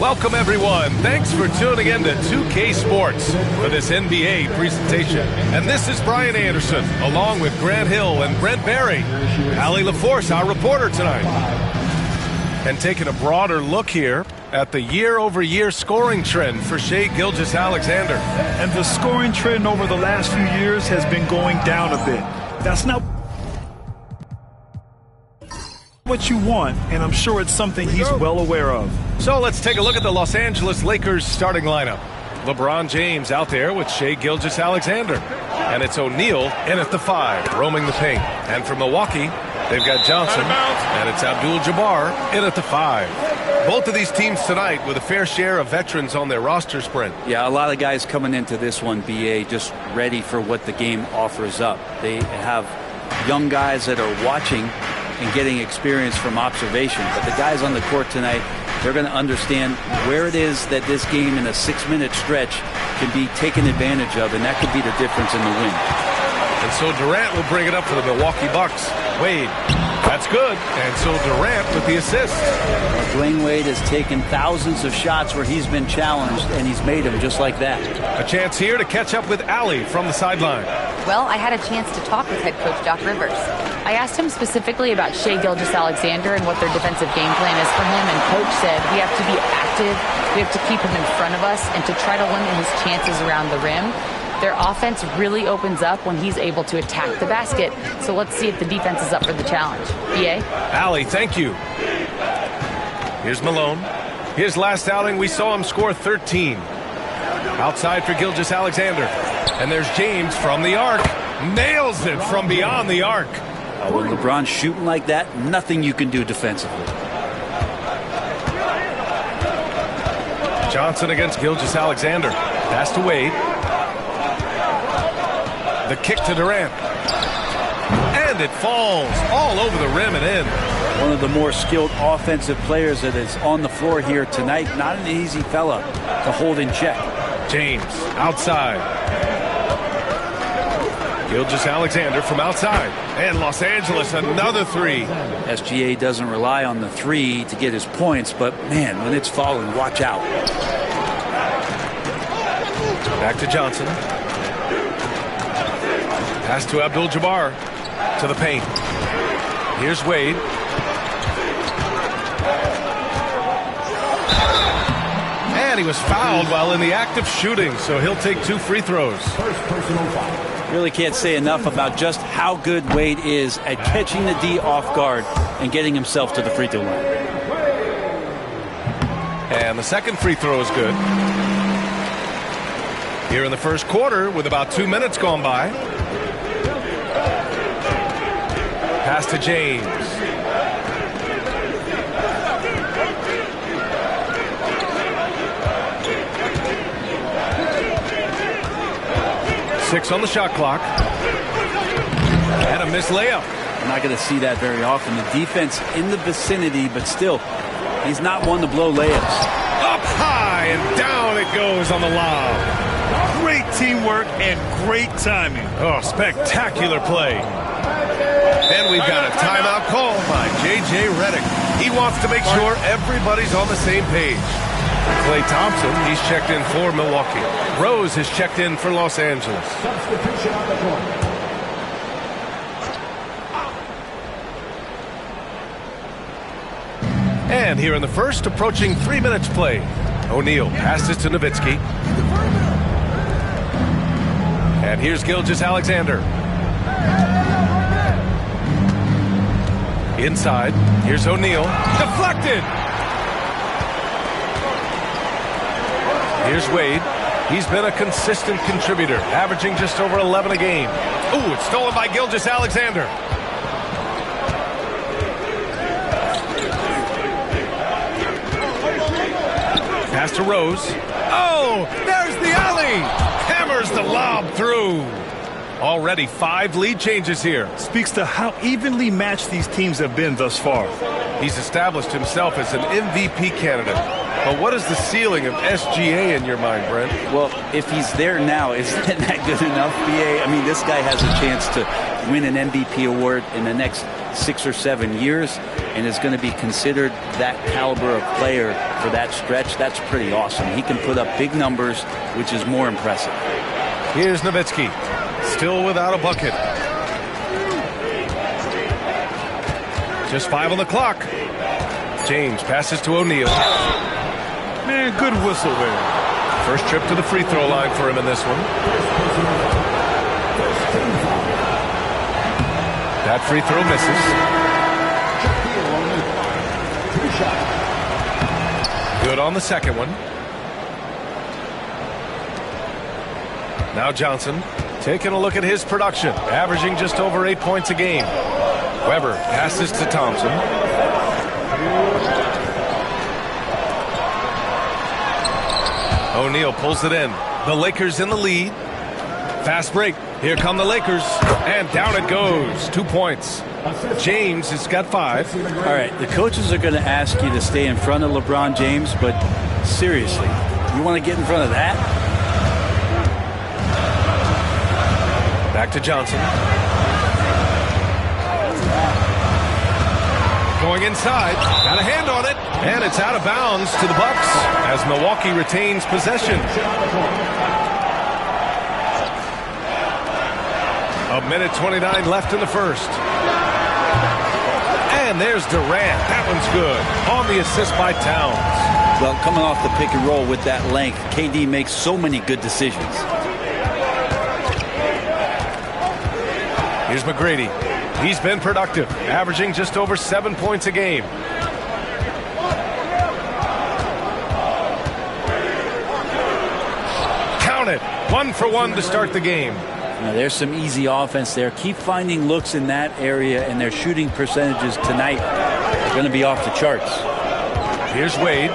Welcome, everyone. Thanks for tuning in to 2K Sports for this NBA presentation. And this is Brian Anderson, along with Grant Hill and Brent Barry. Allie LaForce, our reporter tonight. And taking a broader look here at the year-over-year scoring trend for Shai Gilgeous-Alexander. And the scoring trend over the last few years has been going down a bit. That's not what you want, and I'm sure it's something he's well aware of. So let's take a look at the Los Angeles Lakers starting lineup. LeBron James out there with Shai Gilgeous-Alexander. And it's O'Neal in at the 5, roaming the paint. And for Milwaukee, they've got Johnson, and it's Abdul-Jabbar in at the 5. Both of these teams tonight with a fair share of veterans on their roster, Sprint. Yeah, a lot of guys coming into this one, BA, just ready for what the game offers up. They have young guys that are watching and getting experience from observation. But the guys on the court tonight, they're going to understand where it is that this game in a 6-minute stretch can be taken advantage of, and that could be the difference in the win. And so Durant will bring it up for the Milwaukee Bucks. Wade, that's good. And so Durant with the assist. Dwayne Wade has taken thousands of shots where he's been challenged, and he's made them just like that. A chance here to catch up with Allie from the sideline. Well, I had a chance to talk with head coach Doc Rivers. I asked him specifically about Shai Gilgeous-Alexander and what their defensive game plan is for him, and coach said we have to be active, we have to keep him in front of us, and to try to limit his chances around the rim. Their offense really opens up when he's able to attack the basket. So let's see if the defense is up for the challenge. BA? Allie, thank you. Here's Malone. His last outing, we saw him score 13. Outside for Gilgeous-Alexander. And there's James from the arc. Nails it from beyond the arc. When LeBron's shooting like that, nothing you can do defensively. Johnson against Gilgeous-Alexander. Pass to Wade. The kick to Durant. And it falls all over the rim and in. One of the more skilled offensive players that is on the floor here tonight. Not an easy fella to hold in check. James outside. Gilgeous-Alexander from outside. And Los Angeles another 3. SGA doesn't rely on the 3 to get his points, but man, when it's falling, watch out. Back to Johnson. Pass to Abdul-Jabbar to the paint. Here's Wade. And he was fouled while in the act of shooting, so he'll take 2 free throws. Really can't say enough about just how good Wade is at catching the D off guard and getting himself to the free throw line. And the second free throw is good. Here in the first quarter with about 2 minutes gone by. Pass to James. Six on the shot clock. And a missed layup. We're not going to see that very often. The defense in the vicinity, but still, he's not one to blow layups. Up high and down it goes on the lob. Great teamwork and great timing. Oh, spectacular play. And we've got a timeout call by J.J. Redick. He wants to make sure everybody's on the same page. Klay Thompson, he's checked in for Milwaukee. Rose has checked in for Los Angeles. And here in the first, approaching 3 minutes play. O'Neal passes to Nowitzki. And here's Gilgeous-Alexander. Inside, here's O'Neal. Deflected! Here's Wade. He's been a consistent contributor, averaging just over 11 a game. Ooh, it's stolen by Gilgeous-Alexander. Pass to Rose. Oh, there's the alley! Hammers the lob through. Already 5 lead changes here. Speaks to how evenly matched these teams have been thus far. He's established himself as an MVP candidate. But what is the ceiling of SGA in your mind, Brent? Well, if he's there now, isn't that good enough, BA? I mean, this guy has a chance to win an MVP award in the next 6 or 7 years and is going to be considered that caliber of player for that stretch, that's pretty awesome. He can put up big numbers, which is more impressive. Here's Nowitzki, still without a bucket. Just 5 on the clock. James passes to O'Neal. Man, good whistle there. First trip to the free throw line for him in this one. That free throw misses. Good on the second one. Now Johnson taking a look at his production, averaging just over 8 points a game. Weber passes to Thompson. O'Neal pulls it in. The Lakers in the lead. Fast break. Here come the Lakers. And down it goes. 2 points. James has got 5. All right, the coaches are going to ask you to stay in front of LeBron James, but seriously, you want to get in front of that? Back to Johnson. Going inside, got a hand on it, and it's out of bounds to the Bucks as Milwaukee retains possession. A minute 29 left in the first. And there's Durant. That one's good. On the assist by Towns. Well, coming off the pick and roll with that length, KD makes so many good decisions. Here's McGrady. He's been productive, averaging just over 7 points a game. Count it. 1 for 1 to start the game. Now, there's some easy offense there. Keep finding looks in that area, and their shooting percentages tonight are going to be off the charts. Here's Wade.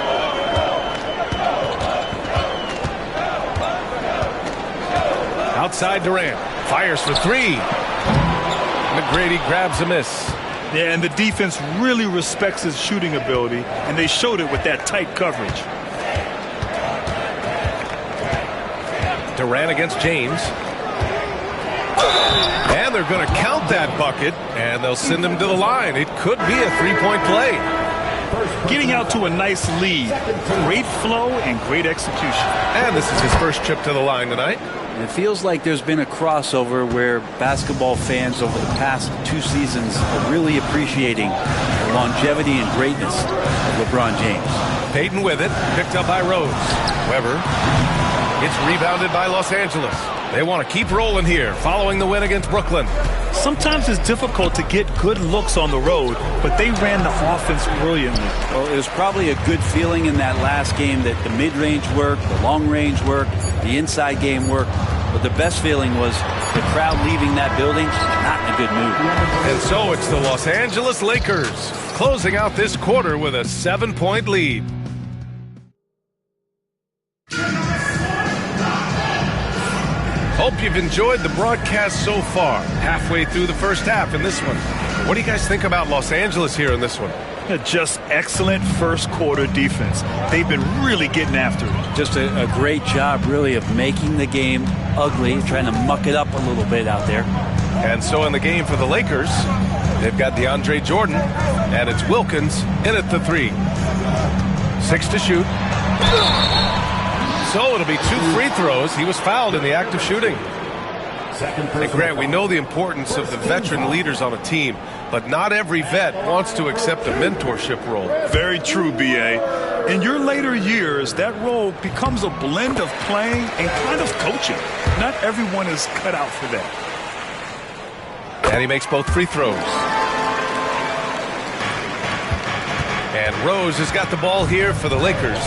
Outside Durant. Fires for 3. McGrady grabs a miss. Yeah, and the defense really respects his shooting ability, and they showed it with that tight coverage. Durant against James. And they're going to count that bucket, and they'll send him to the line. It could be a 3-point play. Getting out to a nice lead. Great flow and great execution. And this is his first trip to the line tonight. And it feels like there's been a crossover where basketball fans over the past 2 seasons are really appreciating the longevity and greatness of LeBron James. Payton with it, picked up by Rose. Weber. It's rebounded by Los Angeles. They want to keep rolling here following the win against Brooklyn. Sometimes it's difficult to get good looks on the road, but they ran the offense brilliantly. Well, it was probably a good feeling in that last game that the mid-range worked, the long-range worked, the inside game worked. But the best feeling was the crowd leaving that building not in a good mood. And so it's the Los Angeles Lakers closing out this quarter with a 7-point lead. Hope you've enjoyed the broadcast so far. Halfway through the first half in this one. What do you guys think about Los Angeles here in this one? Just excellent first quarter defense. They've been really getting after it. Just a great job, really, of making the game ugly, trying to muck it up a little bit out there. And so in the game for the Lakers, they've got DeAndre Jordan, and it's Wilkins in at the 3. 6 to shoot. So it'll be 2 free throws. He was fouled in the act of shooting. And Grant, we know the importance of the veteran leaders on a team, but not every vet wants to accept a mentorship role. Very true, B.A. In your later years, that role becomes a blend of playing and kind of coaching. Not everyone is cut out for that. And he makes both free throws. And Rose has got the ball here for the Lakers.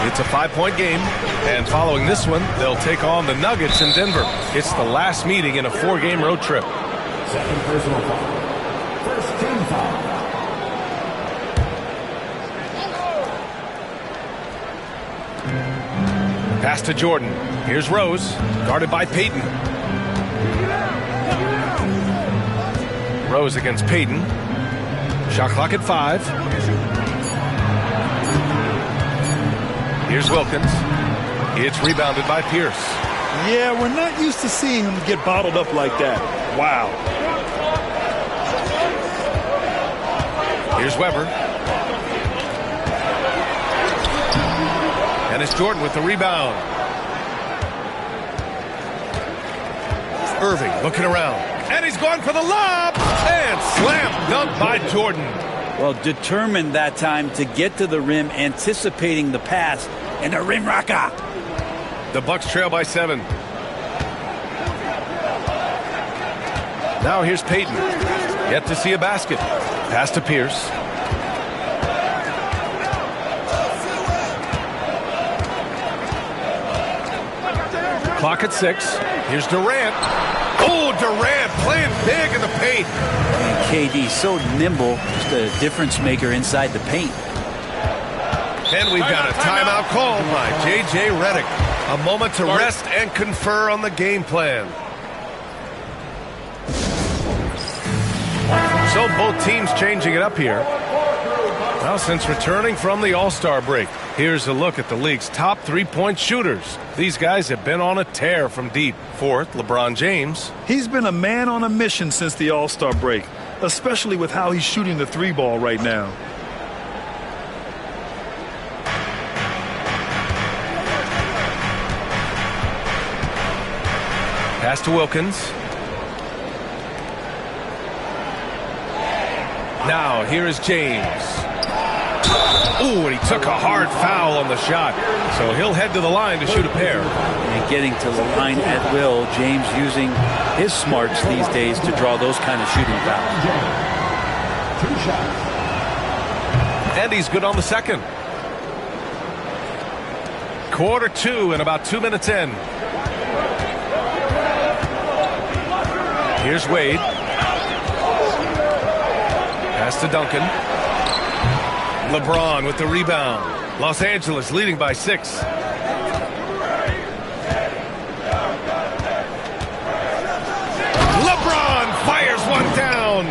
It's a 5-point game, and following this one, they'll take on the Nuggets in Denver. It's the last meeting in a 4-game road trip. Second personal foul. First team foul. Pass to Jordan. Here's Rose, guarded by Payton. Rose against Payton. Shot clock at 5. Here's Wilkins. It's rebounded by Pierce. Yeah, we're not used to seeing him get bottled up like that. Wow. Here's Weber. And it's Jordan with the rebound. Irving looking around. And he's going for the lob. And slam dunk by Jordan. Well, determined that time to get to the rim, anticipating the pass, and a rim rocker. The Bucks trail by 7. Now here's Payton. Yet to see a basket. Pass to Pierce. Clock at 6. Here's Durant. Oh, Durant playing big in the paint. And KD so nimble, just a difference maker inside the paint. And we've got a timeout called by J.J. Redick. A moment to rest and confer on the game plan. So both teams changing it up here. Well, since returning from the All-Star break, here's a look at the league's top three-point shooters. These guys have been on a tear from deep. Fourth, LeBron James. He's been a man on a mission since the All-Star break, especially with how he's shooting the three ball right now. Pass to Wilkins. Now, here is James. Ooh, and he took a hard foul on the shot. So he'll head to the line to shoot a pair. And getting to the line at will, James using his smarts these days to draw those kind of shooting fouls. 2 shots. And he's good on the second. Quarter 2 and about 2 minutes in. Here's Wade. Pass to Duncan. LeBron with the rebound. Los Angeles leading by 6. LeBron fires one down.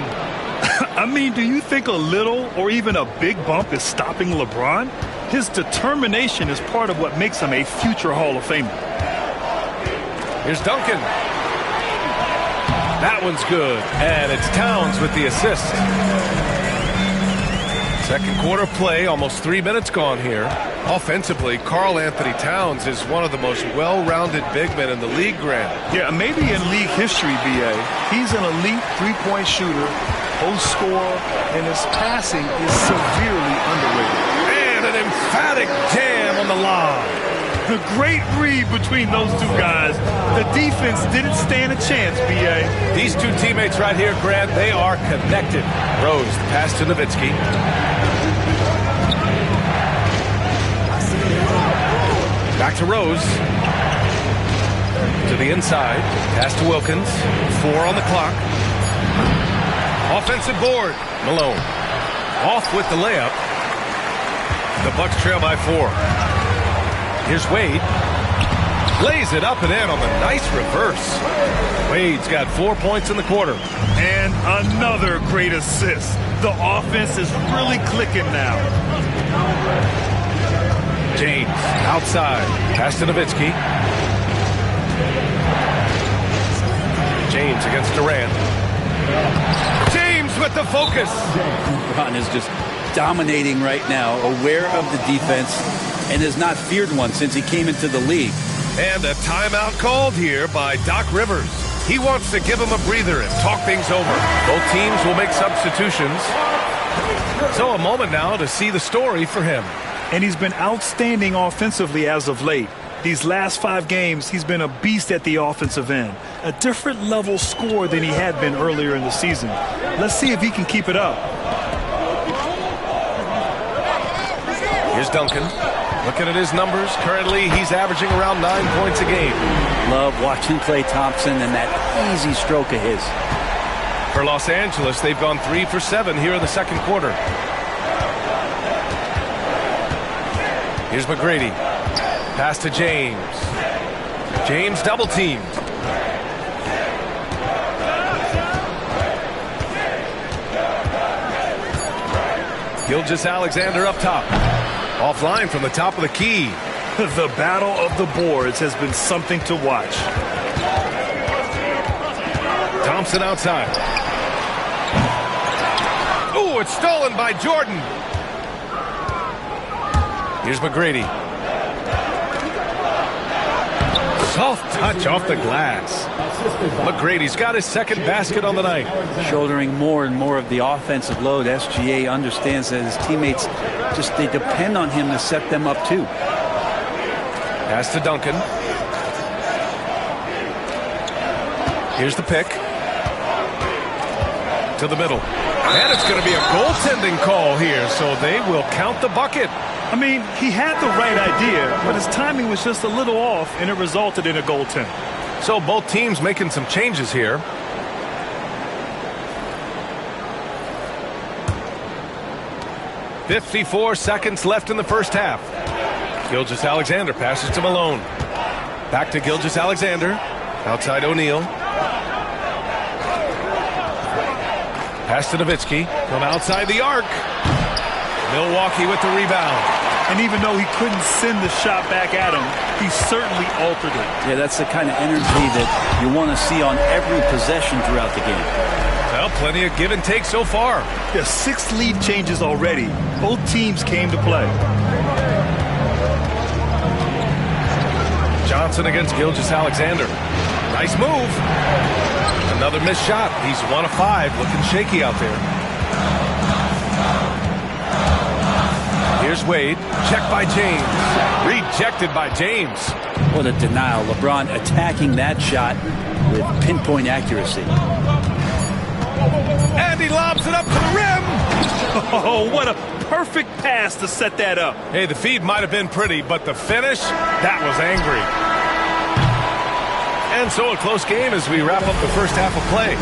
I mean, do you think a little or even a big bump is stopping LeBron? His determination is part of what makes him a future Hall of Famer. Here's Duncan. That one's good. And it's Towns with the assist. Second quarter play, almost 3 minutes gone here. Offensively, Karl Anthony Towns is one of the most well-rounded big men in the league, Grant. Yeah, maybe in league history, B.A. He's an elite three-point shooter, post scorer, and his passing is severely underrated. And an emphatic jam on the lob. The great read between those two guys. The defense didn't stand a chance, B.A. These two teammates right here, Grant, they are connected. Rose, the pass to Nowitzki. Back to Rose. To the inside. Pass to Wilkins. 4 on the clock. Offensive board. Malone. Off with the layup. The Bucks trail by 4. Here's Wade. Lays it up and in on the nice reverse. Wade's got 4 points in the quarter. And another great assist. The offense is really clicking now. James outside. Pass to Nowitzki. James against Durant. James with the focus. LeBron is just dominating right now, aware of the defense, and has not feared one since he came into the league. And a timeout called here by Doc Rivers. He wants to give him a breather and talk things over. Both teams will make substitutions. So a moment now to see the story for him. And he's been outstanding offensively as of late. These last 5 games, he's been a beast at the offensive end. A different level scorer than he had been earlier in the season. Let's see if he can keep it up. Here's Duncan. Looking at his numbers, currently he's averaging around 9 points a game. Love watching Klay Thompson and that easy stroke of his. For Los Angeles, they've gone 3 for 7 here in the second quarter. Here's McGrady. Pass to James. James double teamed. Gilgeous-Alexander up top. Offline from the top of the key. The battle of the boards has been something to watch. Thompson outside. Ooh, it's stolen by Jordan. Here's McGrady. Soft touch off the glass. McGrady's got his second basket on the night. Shouldering more and more of the offensive load. SGA understands that his teammates they depend on him to set them up too. Pass to Duncan. Here's the pick. To the middle. And it's going to be a goaltending call here, so they will count the bucket. I mean, he had the right idea, but his timing was just a little off, and it resulted in a goaltend. So both teams making some changes here. "54 seconds left in the first half. Gilgeous-Alexander passes to Malone. Back to Gilgeous-Alexander. Outside O'Neal. Pass to Nowitzki from outside the arc. Milwaukee with the rebound. And even though he couldn't send the shot back at him, he certainly altered it. Yeah, that's the kind of energy that you want to see on every possession throughout the game. Well, plenty of give and take so far. There's 6 lead changes already. Both teams came to play. Johnson against Gilgeous-Alexander. Nice move. Another missed shot. He's 1 of 5, looking shaky out there. Here's Wade. Checked by James. Rejected by James. What a denial. LeBron attacking that shot with pinpoint accuracy. And he lobs it up to the rim. Oh, what a perfect pass to set that up. Hey, the feed might have been pretty, but the finish, that was angry. And so a close game as we wrap up the first half of play.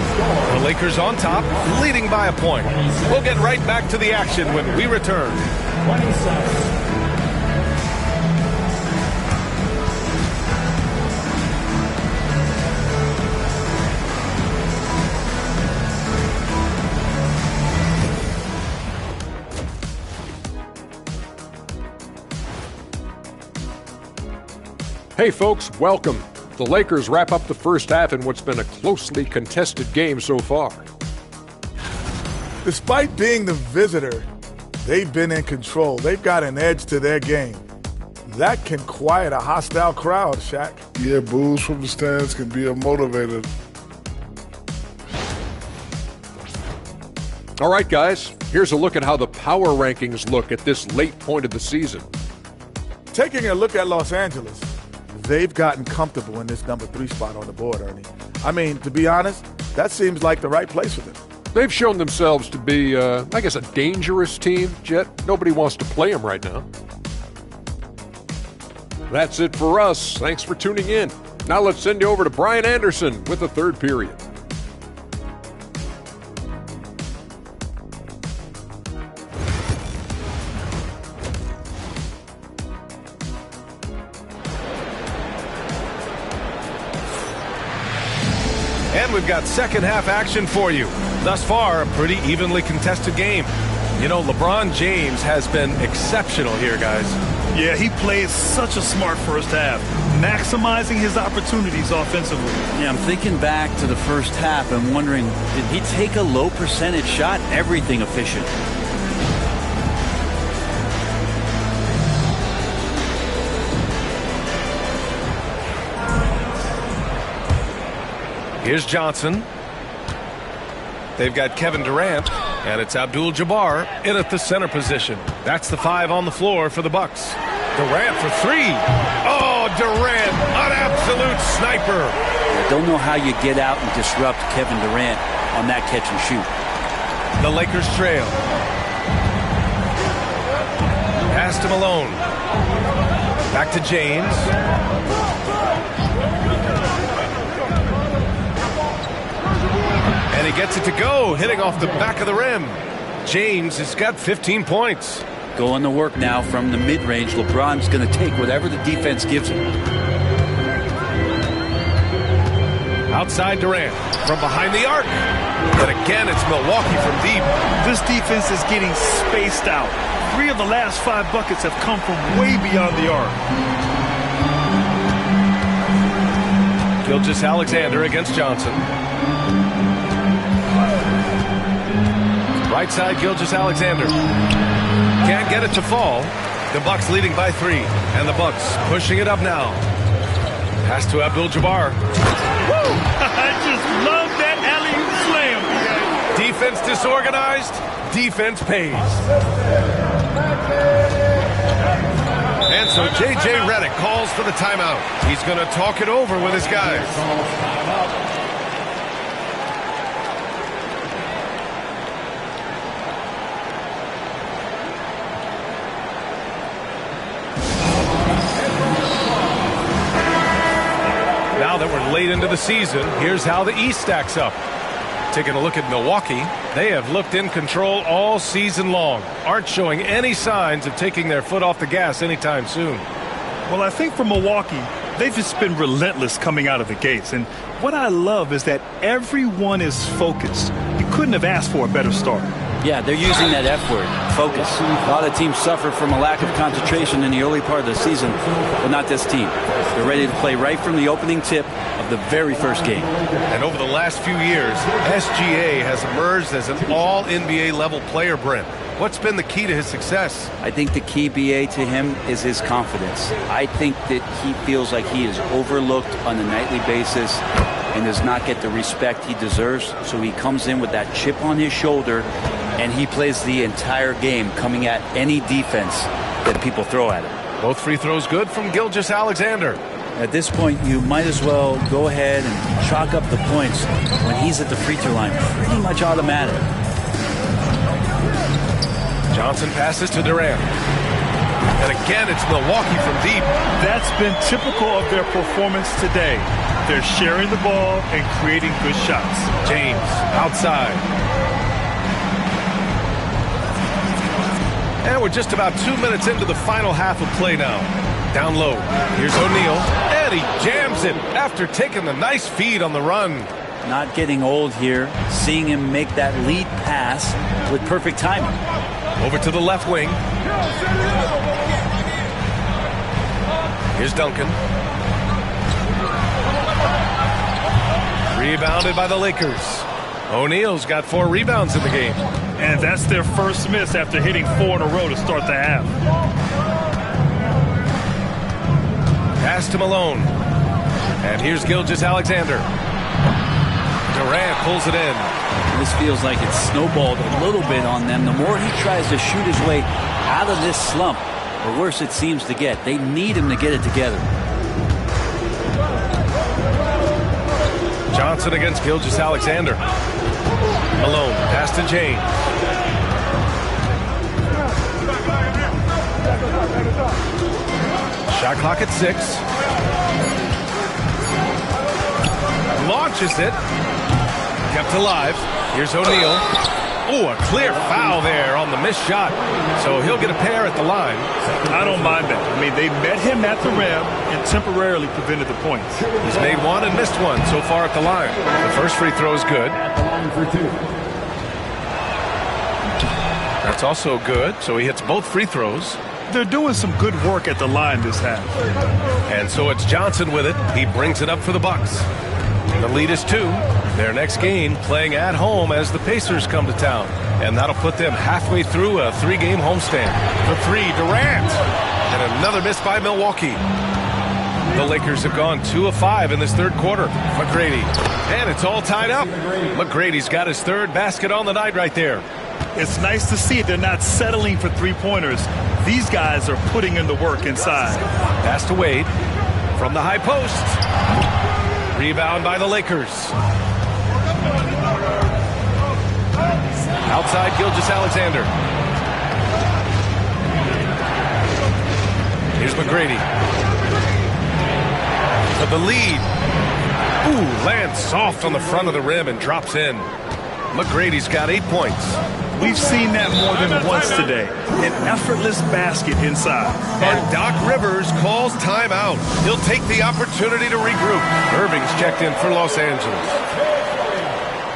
The Lakers on top, leading by a point. We'll get right back to the action when we return. 27. Hey folks, welcome. The Lakers wrap up the first half in what's been a closely contested game so far. Despite being the visitor, they've been in control. They've got an edge to their game. That can quiet a hostile crowd, Shaq. Yeah, boos from the stands can be a motivator. All right, guys, here's a look at how the power rankings look at this late point of the season. Taking a look at Los Angeles, they've gotten comfortable in this number 3 spot on the board, Ernie. I mean, to be honest, that seems like the right place for them. They've shown themselves to be, I guess, a dangerous team, Jet. Nobody wants to play them right now. That's it for us. Thanks for tuning in. Now let's send you over to Brian Anderson with the third period. And we've got second half action for you. Thus far, a pretty evenly contested game. You know, LeBron James has been exceptional here, guys. Yeah, he played such a smart first half, maximizing his opportunities offensively. Yeah, I'm thinking back to the first half and wondering, did he take a low percentage shot? Everything efficient. Here's Johnson. They've got Kevin Durant, and it's Abdul-Jabbar in at the center position. That's the 5 on the floor for the Bucks. Durant for 3. Oh, Durant, an absolute sniper. I don't know how you get out and disrupt Kevin Durant on that catch and shoot. The Lakers trail. Pass to Malone. Back to James. And he gets it to go, hitting off the back of the rim. James has got 15 points. Going to work now from the mid-range. LeBron's going to take whatever the defense gives him. Outside Durant, from behind the arc. And again, it's Milwaukee from deep. This defense is getting spaced out. 3 of the last 5 buckets have come from way beyond the arc. Gilgeous-Alexander against Johnson. Right side, Gilgeous-Alexander. Can't get it to fall. The Bucks leading by 3. And the Bucks pushing it up now. Pass to Abdul-Jabbar. Woo! I just love that alley-oop slam. Defense disorganized. Defense pays. And so J.J. Redick calls for the timeout. He's going to talk it over with his guys. Now that we're late into the season, here's how the East stacks up. Taking a look at Milwaukee, they have looked in control all season long. Aren't showing any signs of taking their foot off the gas anytime soon. Well, I think for Milwaukee, they've just been relentless coming out of the gates. And what I love is that everyone is focused. You couldn't have asked for a better start. Yeah, they're using that F word, focus. A lot of teams suffer from a lack of concentration in the early part of the season, but not this team. They're ready to play right from the opening tip of the very first game. And over the last few years, SGA has emerged as an all-NBA level player, Brent. What's been the key to his success? I think the key, BA, to him is his confidence. I think that he feels like he is overlooked on a nightly basis and does not get the respect he deserves. So he comes in with that chip on his shoulder, and he plays the entire game coming at any defense that people throw at him. Both free throws good from Gilgeous-Alexander. At this point, you might as well go ahead and chalk up the points when he's at the free throw line. Pretty much automatic. Johnson passes to Durant. And again, it's Milwaukee from deep. That's been typical of their performance today. They're sharing the ball and creating good shots. James outside. And we're just about 2 minutes into the final half of play now. Down low. Here's O'Neal. And he jams it after taking the nice feed on the run. Not getting old here. Seeing him make that lead pass with perfect timing. Over to the left wing. Here's Duncan. Rebounded by the Lakers. O'Neal's got 4 rebounds in the game. And that's their first miss after hitting 4 in a row to start the half. Pass to Malone. And here's Gilgeous-Alexander. Durant pulls it in. This feels like it's snowballed a little bit on them. The more he tries to shoot his way out of this slump, the worse it seems to get. They need him to get it together. Johnson against Gilgeous-Alexander. Malone, pass to James. Shot clock at 6. Launches it. Kept alive. Here's O'Neal. Oh, a clear foul there on the missed shot. So he'll get a pair at the line. I don't mind that. I mean, they met him at the rim and temporarily prevented the points. He's made 1 and missed 1 so far at the line. The first free throw is good. That's also good. So he hits both free throws. They're doing some good work at the line this half. And so it's Johnson with it. He brings it up for the Bucks. The lead is 2. Their next game playing at home as the Pacers come to town. And that'll put them halfway through a 3-game homestand. For 3, Durant. And another miss by Milwaukee. The Lakers have gone 2 of 5 in this third quarter. McGrady. And it's all tied up. McGrady's got his 3rd basket on the night right there. It's nice to see they're not settling for 3-pointers. These guys are putting in the work inside. Pass to Wade. From the high post. Rebound by the Lakers. Outside, Gilgeous-Alexander. Here's McGrady. For the lead. Ooh, lands soft on the front of the rim and drops in. McGrady's got 8 points. We've seen that more than once today. An effortless basket inside. And Doc Rivers calls timeout. He'll take the opportunity to regroup. Irving's checked in for Los Angeles.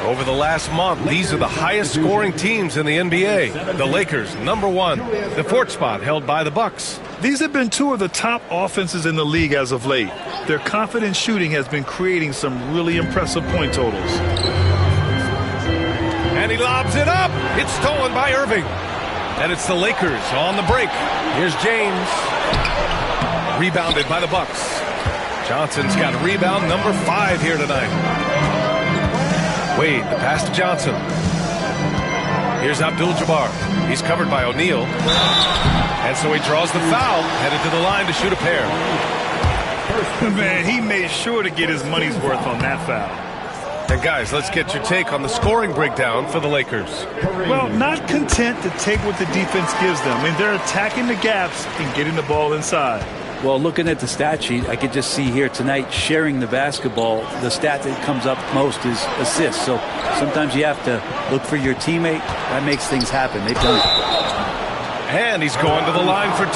Over the last month, these are the highest scoring teams in the NBA. The Lakers, number 1. The 4th spot held by the Bucks. These have been 2 of the top offenses in the league as of late. Their confident shooting has been creating some really impressive point totals. And he lobs it up. It's stolen by Irving. And it's the Lakers on the break. Here's James. Rebounded by the Bucks. Johnson's got rebound number 5 here tonight. Wade, the pass to Johnson. Here's Abdul-Jabbar. He's covered by O'Neal. And so he draws the foul, headed to the line to shoot a pair. Man, he made sure to get his money's worth on that foul. And guys, let's get your take on the scoring breakdown for the Lakers. Well, not content to take what the defense gives them. I mean, they're attacking the gaps and getting the ball inside. Well, looking at the stat sheet, I could just see here tonight sharing the basketball. The stat that comes up most is assists. So sometimes you have to look for your teammate. That makes things happen. They've done it. And he's going to the line for 2.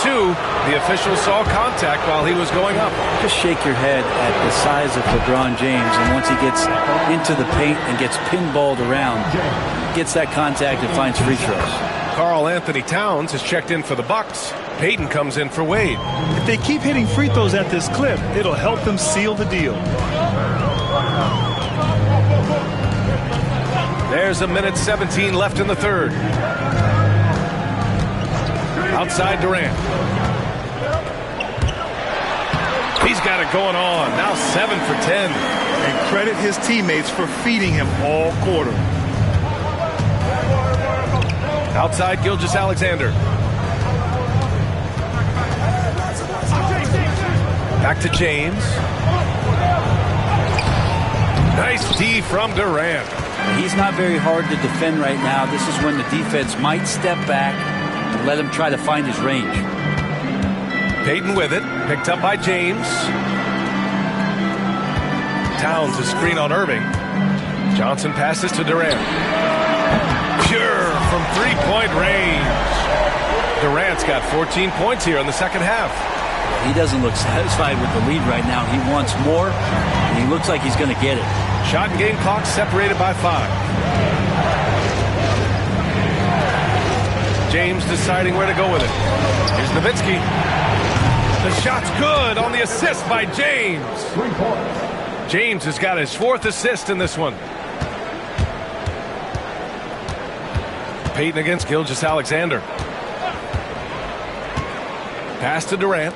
The official saw contact while he was going up. Just shake your head at the size of LeBron James, and once he gets into the paint and gets pinballed around, gets that contact and finds free throws. Karl Anthony Towns has checked in for the Bucks. Payton comes in for Wade. If they keep hitting free throws at this clip, it'll help them seal the deal. There's a minute 17 left in the third. Outside Durant. He's got it going on. Now 7 for 10. And credit his teammates for feeding him all quarter. Outside Gilgeous-Alexander. Back to James. Nice D from Durant. He's not very hard to defend right now. This is when the defense might step back and let him try to find his range. Payton with it. Picked up by James. Towns a screen on Irving. Johnson passes to Durant. Pure from three-point range. Durant's got 14 points here in the second half. He doesn't look satisfied with the lead right now. He wants more, and he looks like he's going to get it. Shot and game clock separated by 5. James deciding where to go with it. Here's Nowitzki. The shot's good on the assist by James. James has got his 4th assist in this one. Payton against Gilgeous-Alexander. Pass to Durant.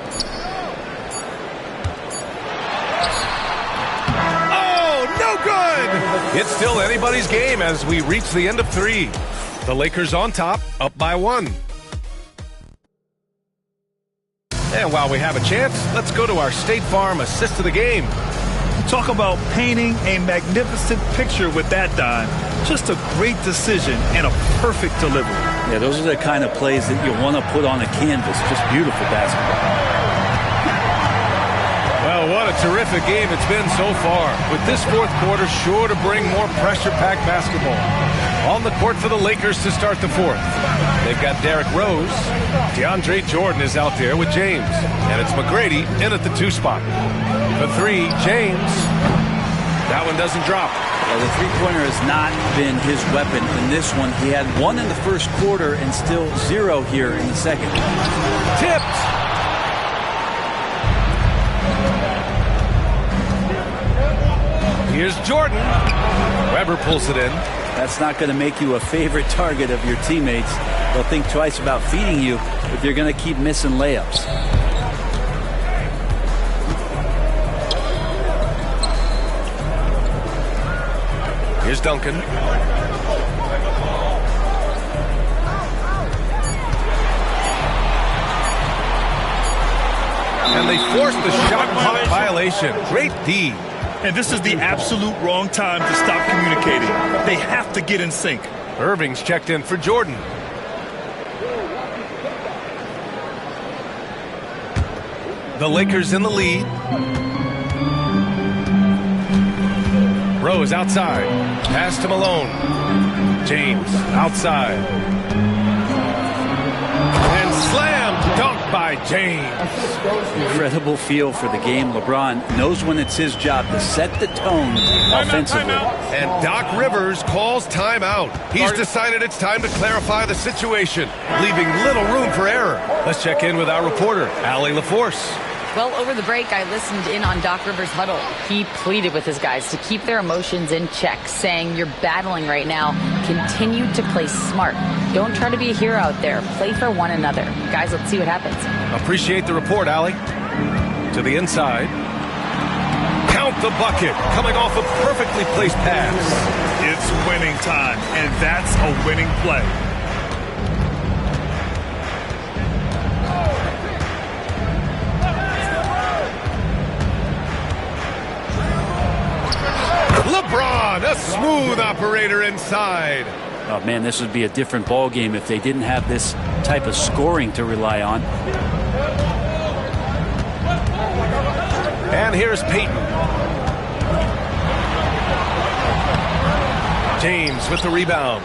Oh, no good! It's still anybody's game as we reach the end of 3. The Lakers on top, up by 1. And while we have a chance, let's go to our State Farm assist of the game. Talk about painting a magnificent picture with that dime. Just a great decision and a perfect delivery. Yeah, those are the kind of plays that you want to put on a canvas. Just beautiful basketball. Well, what a terrific game it's been so far. With this 4th quarter sure to bring more pressure-packed basketball. On the court for the Lakers to start the 4th. They've got Derrick Rose. DeAndre Jordan is out there with James. And it's McGrady in at the 2 spot. The 3, James. That one doesn't drop. Well, the three-pointer has not been his weapon in this one. He had 1 in the first quarter and still 0 here in the second. Tipped. Here's Jordan. Weber pulls it in. That's not going to make you a favorite target of your teammates. They'll think twice about feeding you if you're going to keep missing layups. Here's Duncan. And they force the shot clock violation. Great D. And this is the absolute wrong time to stop communicating. They have to get in sync. Irving's checked in for Jordan. The Lakers in the lead. Rose outside. Pass to Malone. James outside. And slam dunk by James. Incredible feel for the game. LeBron knows when it's his job to set the tone offensively. And Doc Rivers calls timeout. He's decided it's time to clarify the situation, leaving little room for error. Let's check in with our reporter, Allie LaForce. Well, over the break, I listened in on Doc Rivers' huddle. He pleaded with his guys to keep their emotions in check, saying, "You're battling right now. Continue to play smart. Don't try to be a hero out there. Play for one another." Guys, let's see what happens. Appreciate the report, Allie. To the inside. Count the bucket. Coming off a perfectly placed pass. It's winning time, and that's a winning play. LeBron, a smooth operator inside. Oh, man, this would be a different ball game if they didn't have this type of scoring to rely on. And here's Peyton. James with the rebound.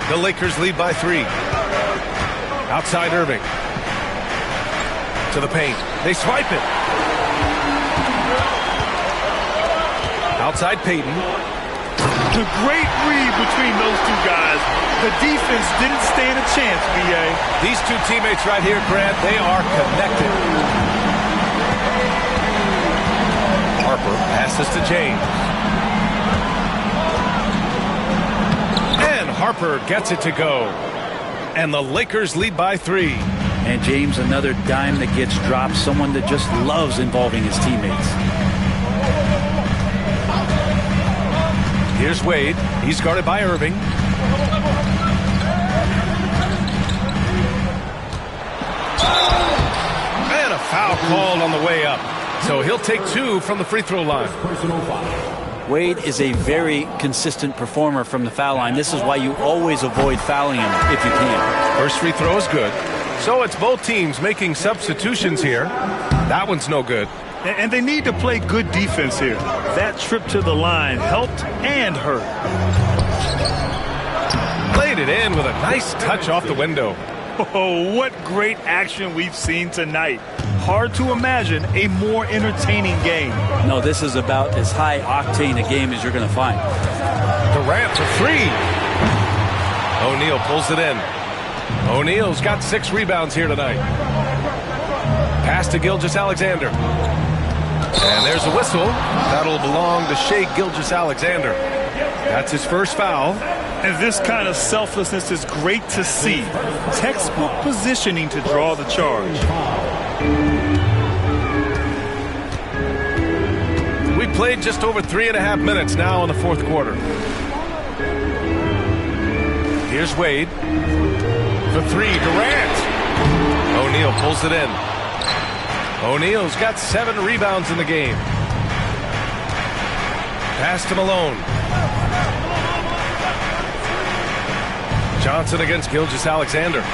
The Lakers lead by 3. Outside Irving. To the paint. They swipe it. Outside Peyton. The great read between those two guys. The defense didn't stand a chance, B.A. These two teammates right here, Grant, they are connected. Harper passes to James. And Harper gets it to go. And the Lakers lead by 3. And James, another dime that gets dropped. Someone that just loves involving his teammates. Here's Wade. He's guarded by Irving. And a foul called on the way up. So he'll take 2 from the free throw line. Wade is a very consistent performer from the foul line. This is why you always avoid fouling him if you can. First free throw is good. So it's both teams making substitutions here. That one's no good. And they need to play good defense here. That trip to the line helped and hurt. Played it in with a nice touch off the window. Oh, what great action we've seen tonight. Hard to imagine a more entertaining game. No, this is about as high octane a game as you're going to find. Durant for 3. O'Neal pulls it in. O'Neal's got 6 rebounds here tonight. Pass to Gilgeous-Alexander. And there's a whistle. That'll belong to Shai Gilgeous-Alexander. That's his first foul. And this kind of selflessness is great to see. Textbook positioning to draw the charge. We played just over 3.5 minutes now in the fourth quarter. Here's Wade. For 3, Durant. O'Neal pulls it in. O'Neal's got 7 rebounds in the game. Pass to Malone. Johnson against Gilgeous-Alexander.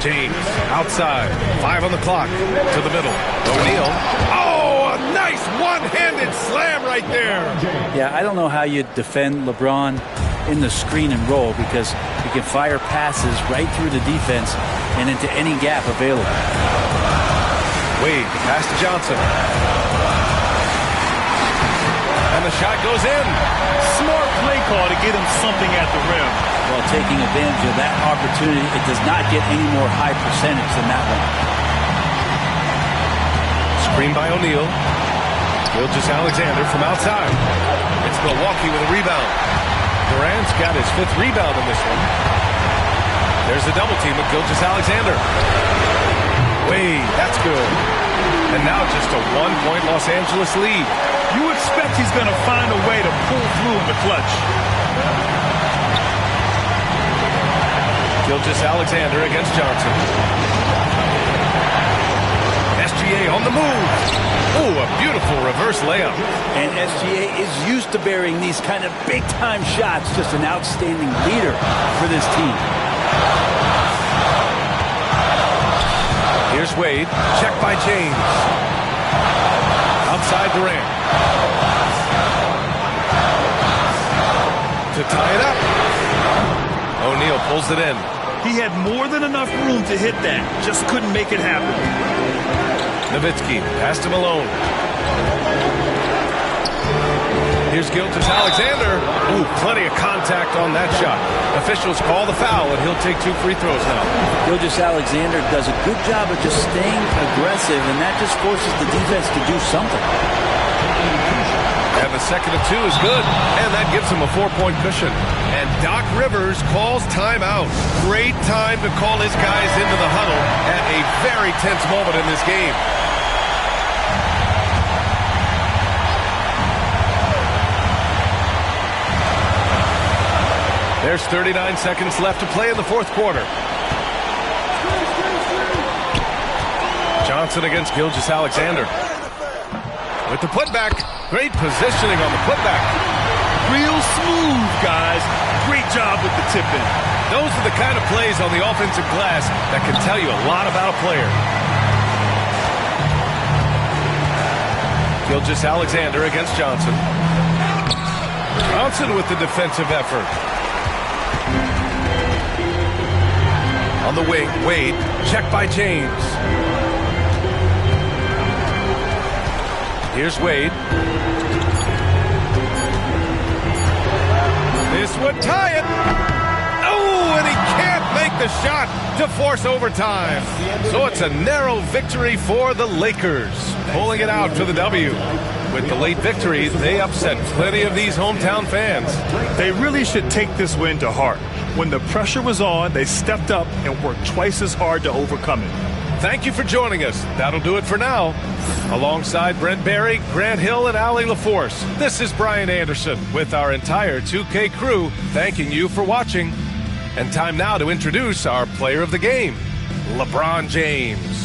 James outside. 5 on the clock. To the middle. O'Neal. Oh, a nice one-handed slam right there. Yeah, I don't know how you defend LeBron in the screen and roll because he can fire passes right through the defense and into any gap available. Wade, pass to Johnson. And the shot goes in. Smart play call to get him something at the rim. Well, taking advantage of that opportunity, it does not get any more high percentage than that one. Screen by O'Neal. Gilgeous-Alexander from outside. It's Milwaukee with a rebound. Durant's got his 5th rebound in this one. There's a double team with Gilgeous-Alexander. Wade, that's good. And now just a 1-point Los Angeles lead. You expect he's going to find a way to pull through in the clutch. Gilgeous-Alexander against Johnson. SGA on the move. Oh, a beautiful reverse layup. And SGA is used to bearing these kind of big-time shots. Just an outstanding leader for this team. Here's Wade. Check by James. Outside Durant. To tie it up. O'Neal pulls it in. He had more than enough room to hit that. Just couldn't make it happen. Nowitzki, pass to Malone. Here's Gilgeous-Alexander. Ooh, plenty of contact on that shot. Officials call the foul, and he'll take 2 free throws now. Gilgeous-Alexander does a good job of just staying aggressive, and that just forces the defense to do something. And the second of 2 is good, and that gives him a 4-point cushion. And Doc Rivers calls timeout. Great time to call his guys into the huddle at a very tense moment in this game. There's 39 seconds left to play in the fourth quarter. Johnson against Gilgeous-Alexander. With the putback. Great positioning on the putback. Real smooth, guys. Great job with the tip-in. Those are the kind of plays on the offensive glass that can tell you a lot about a player. Gilgeous-Alexander against Johnson. Johnson with the defensive effort. On the wing, Wade, checked by James. Here's Wade. This would tie it. Oh, and he can't make the shot to force overtime. So it's a narrow victory for the Lakers, pulling it out for the W. With the late victory, they upset plenty of these hometown fans. They really should take this win to heart. When the pressure was on, they stepped up and worked twice as hard to overcome it. Thank you for joining us. That'll do it for now. Alongside Brent Barry, Grant Hill, and Allie LaForce, this is Brian Anderson with our entire 2K crew thanking you for watching. And time now to introduce our player of the game, LeBron James.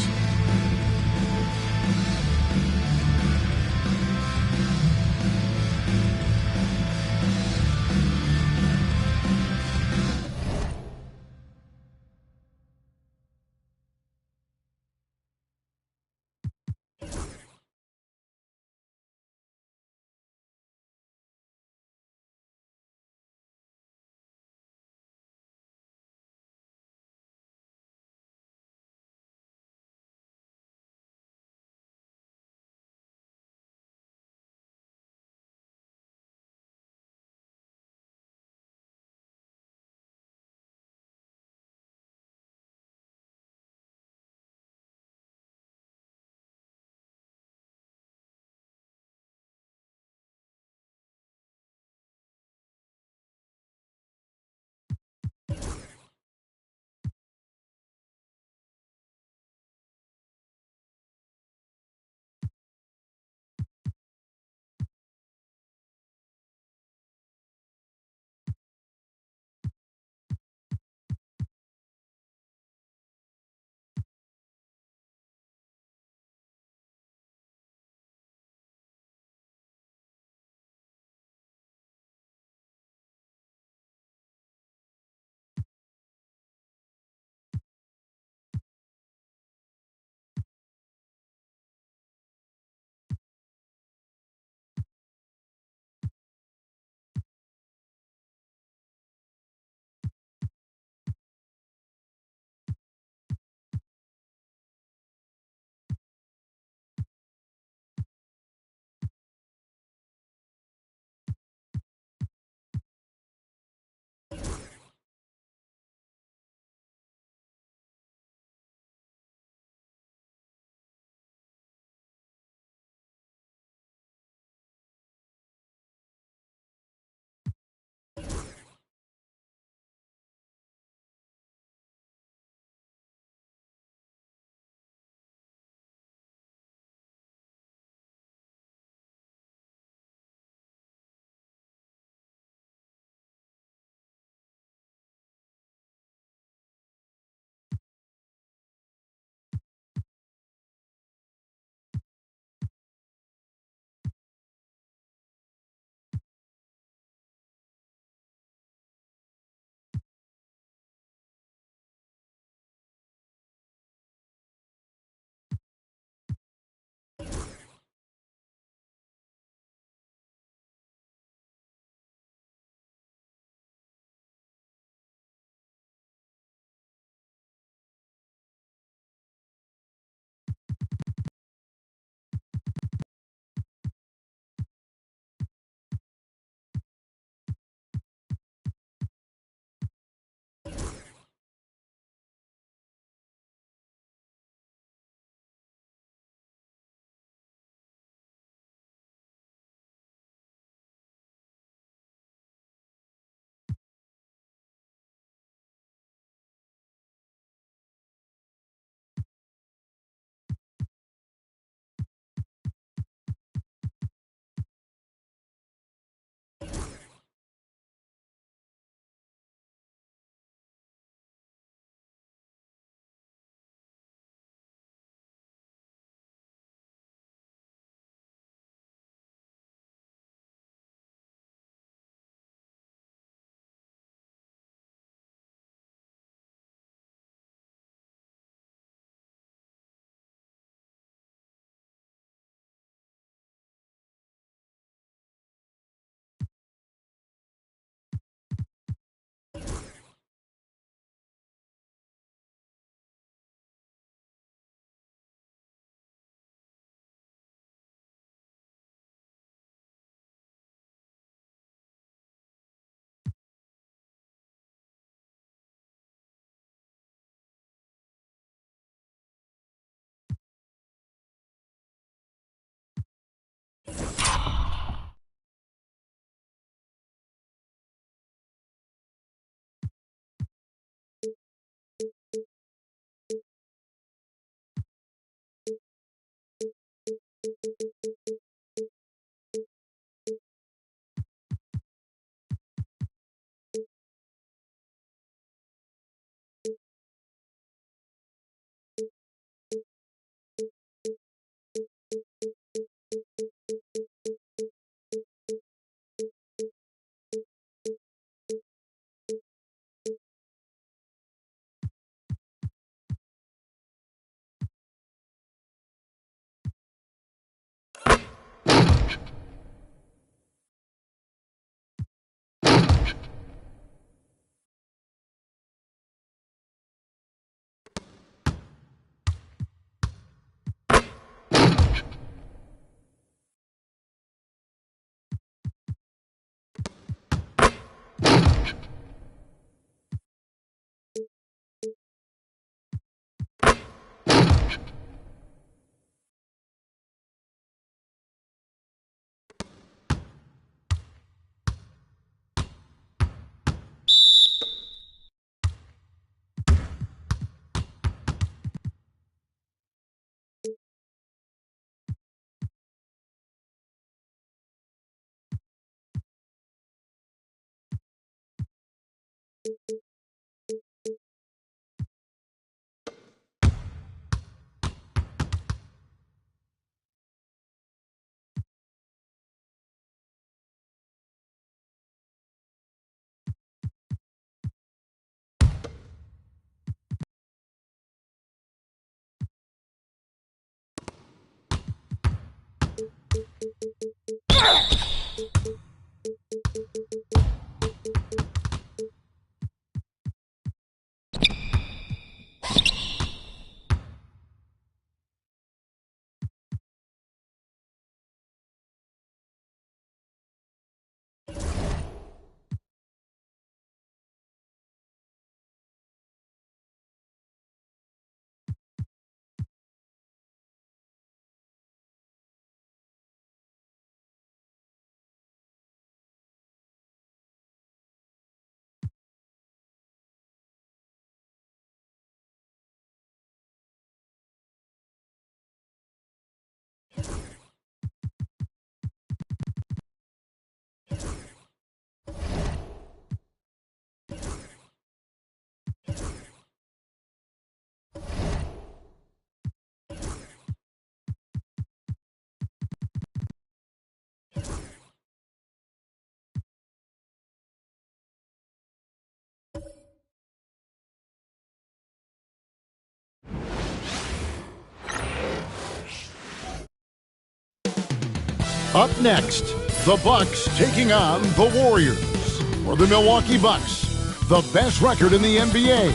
Up next, the Bucks taking on the Warriors. For the Milwaukee Bucks, the best record in the NBA.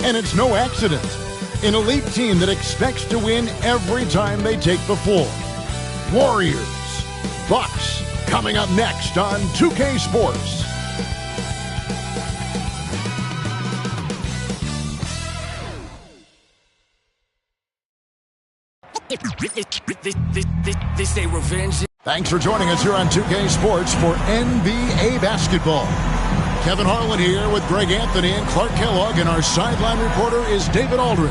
And it's no accident. An elite team that expects to win every time they take the floor. Warriors, Bucks, coming up next on 2K Sports. They say revenge. Thanks for joining us here on 2K Sports for NBA basketball. Kevin Harlan here with Greg Anthony and Clark Kellogg, and our sideline reporter is David Aldridge.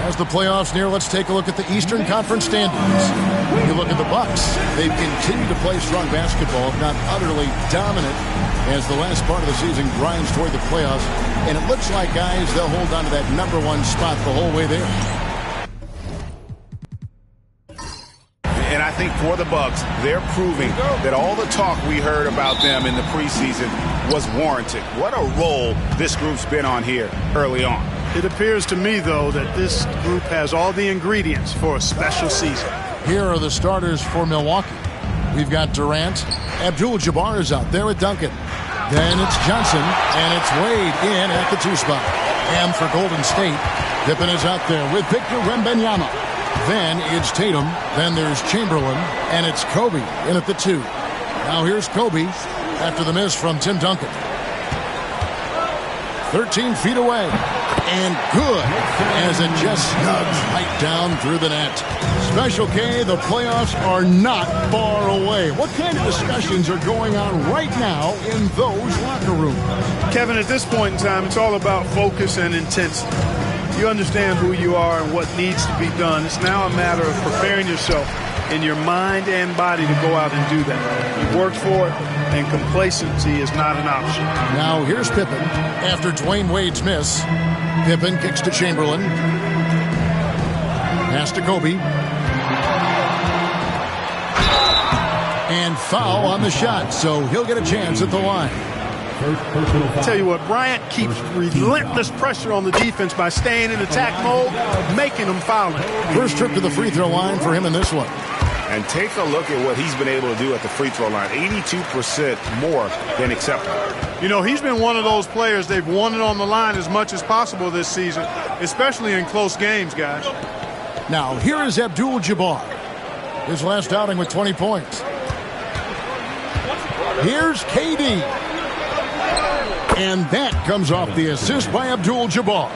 As the playoffs near, let's take a look at the Eastern Conference standings. You look at the Bucks. They've continued to play strong basketball, if not utterly dominant, as the last part of the season grinds toward the playoffs. And it looks like, guys, they'll hold on to that #1 spot the whole way there. And I think for the Bucks, they're proving that all the talk we heard about them in the preseason was warranted. What a role this group's been on here early on. It appears to me, though, that this group has all the ingredients for a special season. Here are the starters for Milwaukee. We've got Durant. Abdul-Jabbar is out there with Duncan. Then it's Johnson, and it's Wade in at the 2 spot. And for Golden State, Pippen is out there with Victor Wembanyama. Then it's Tatum, then there's Chamberlain, and it's Kobe in at the 2. Now here's Kobe after the miss from Tim Duncan. 13 feet away, and good as it just snugs right down through the net. Special K, the playoffs are not far away. What kind of discussions are going on right now in those locker rooms? Kevin, at this point in time, it's all about focus and intensity. You understand who you are and what needs to be done. It's now a matter of preparing yourself in your mind and body to go out and do that. You've worked for it, and complacency is not an option. Now here's Pippen. After Dwayne Wade's miss, Pippen kicks to Chamberlain. Pass to Kobe. And foul on the shot, so he'll get a chance at the line. I'll tell you what, Bryant keeps relentless pressure on the defense by staying in attack mode, making them foul it. First trip to the free throw line for him in this one. And take a look at what he's been able to do at the free throw line. 82% more than acceptable. You know, he's been one of those players they've wanted on the line as much as possible this season, especially in close games, guys. Now, here is Abdul-Jabbar. His last outing with 20 points. Here's KD. And that comes off the assist by Abdul-Jabbar.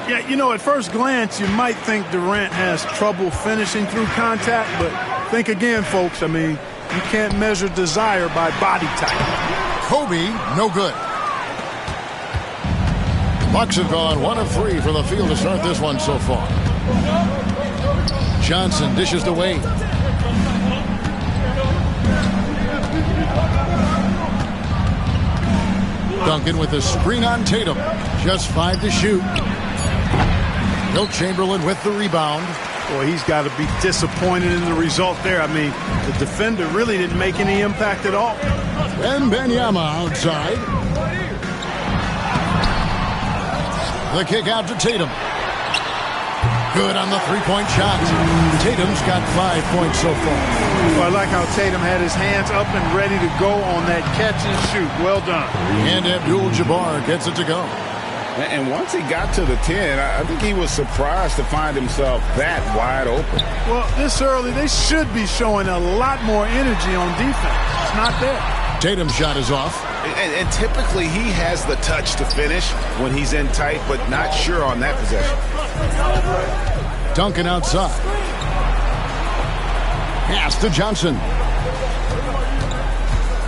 Yeah, you know, at first glance, you might think Durant has trouble finishing through contact, but think again, folks. I mean, you can't measure desire by body type. Kobe, no good. Bucks have gone 1 of 3 from the field to start this one so far. Johnson dishes to Wade. Duncan with a screen on Tatum. Just 5 to shoot. Wilt Chamberlain with the rebound. Boy, he's got to be disappointed in the result there. I mean, the defender really didn't make any impact at all. Wembanyama outside. The kick out to Tatum. Good on the three-point shot. Tatum's got 5 points so far. Well, I like how Tatum had his hands up and ready to go on that catch and shoot. Well done. And Abdul-Jabbar gets it to go. And once he got to the 10, I think he was surprised to find himself that wide open. Well, this early, they should be showing a lot more energy on defense. It's not there. Tatum's shot is off. And typically he has the touch to finish when he's in tight, but not sure on that possession. Duncan outside. Pass to Johnson.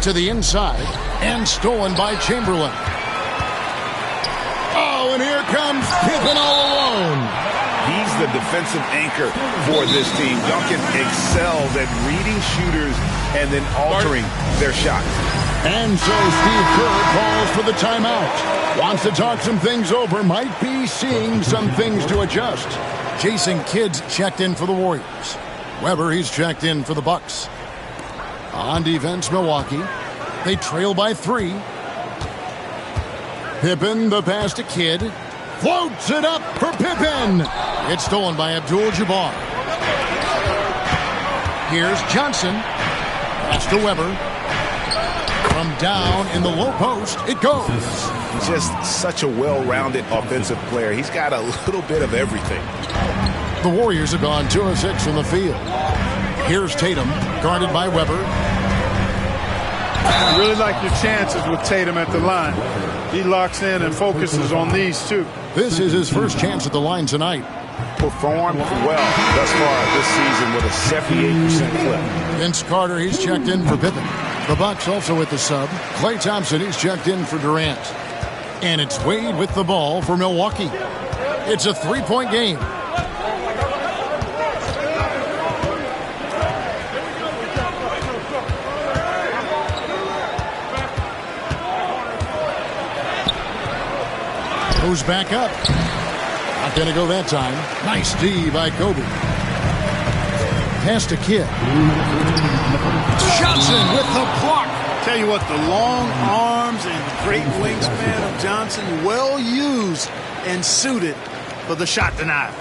To the inside. And stolen by Chamberlain. Oh, and here comes Pippen all alone. He's the defensive anchor for this team. Duncan excelled at reading shooters and then altering their shot. And so Steve Kerr calls for the timeout. Wants to talk some things over. Might be seeing some things to adjust. Jason Kidd's checked in for the Warriors. Weber, he's checked in for the Bucks. On defense, Milwaukee. They trail by 3. Pippen, the pass to Kidd. Floats it up for Pippen. It's stolen by Abdul-Jabbar. Here's Johnson. Pass to Weber. From down in the low post, it goes. Just such a well-rounded offensive player. He's got a little bit of everything. The Warriors have gone 2 of 6 from the field. Here's Tatum, guarded by Weber. You really like your chances with Tatum at the line. He locks in and focuses on these two. This is his first chance at the line tonight. Performed well thus far this season with a 78% clip. Vince Carter, he's checked in for Pippen. The Bucks also with the sub. Klay Thompson, he's checked in for Durant. And it's Wade with the ball for Milwaukee. It's a 3-point game. Goes back up. Not going to go that time. Nice D by Kobe. Pass to Kidd. Johnson with the block. Tell you what, the long arms and the great wingspan of Johnson, well used and suited for the shot denial.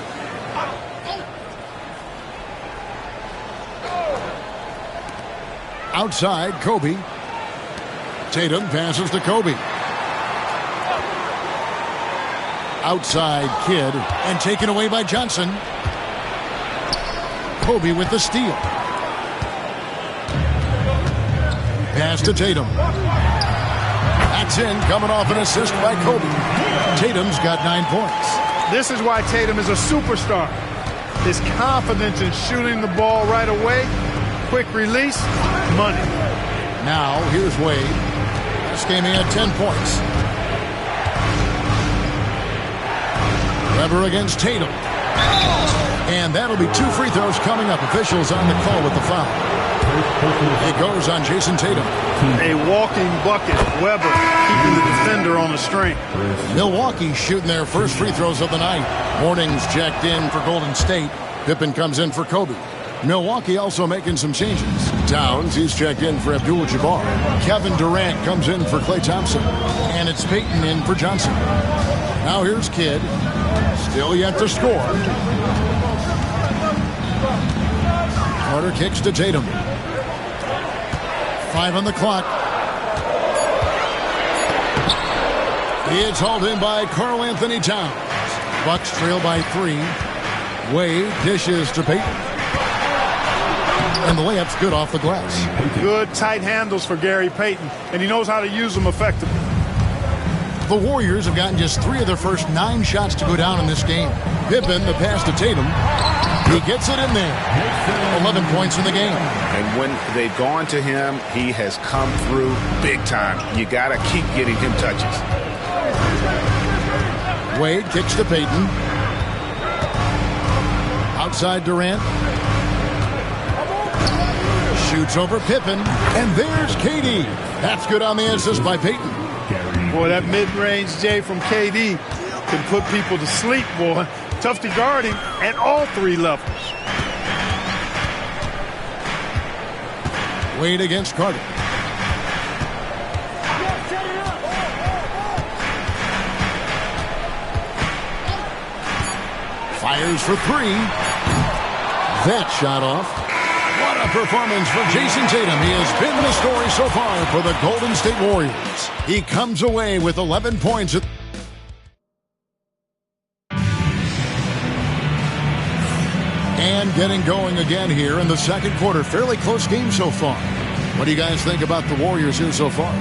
Outside, Kobe. Tatum passes to Kobe. Outside, Kidd, and taken away by Johnson. Kobe with the steal. Pass to Tatum. That's in, coming off an assist by Kobe. Tatum's got 9 points. This is why Tatum is a superstar. His confidence in shooting the ball right away, quick release, money. Now, here's Wade. This game he had 10 points. Weber against Tatum. And that'll be 2 free throws coming up. Officials on the call with the foul. It goes on Jason Tatum. A walking bucket. Weber keeping the defender on the string. Milwaukee shooting their first free throws of the night. Morning's checked in for Golden State. Pippen comes in for Kobe. Milwaukee also making some changes. Towns, he's checked in for Abdul-Jabbar. Kevin Durant comes in for Klay Thompson. And it's Payton in for Johnson. Now here's Kidd. Still yet to score. Carter kicks to Tatum. 5 on the clock. It's hauled in by Karl Anthony Towns. Bucks trail by 3. Wade dishes to Payton. And the layup's good off the glass. Good tight handles for Gary Payton, and he knows how to use them effectively. The Warriors have gotten just 3 of their first 9 shots to go down in this game. Pippen, the pass to Tatum. He gets it in there. 11 points in the game. And when they've gone to him, he has come through big time. You got to keep getting him touches. Wade kicks to Payton. Outside Durant. Shoots over Pippen. And there's KD. That's good on the assist by Payton. Boy, that mid-range J from KD can put people to sleep, boy. Tough to guard him at all 3 levels. Wade against Carter. Fires for 3. That shot off. What a performance from Jason Tatum. He has been the story so far for the Golden State Warriors. He comes away with 11 points. And getting going again here in the second quarter. Fairly close game so far. What do you guys think about the Warriors here so far?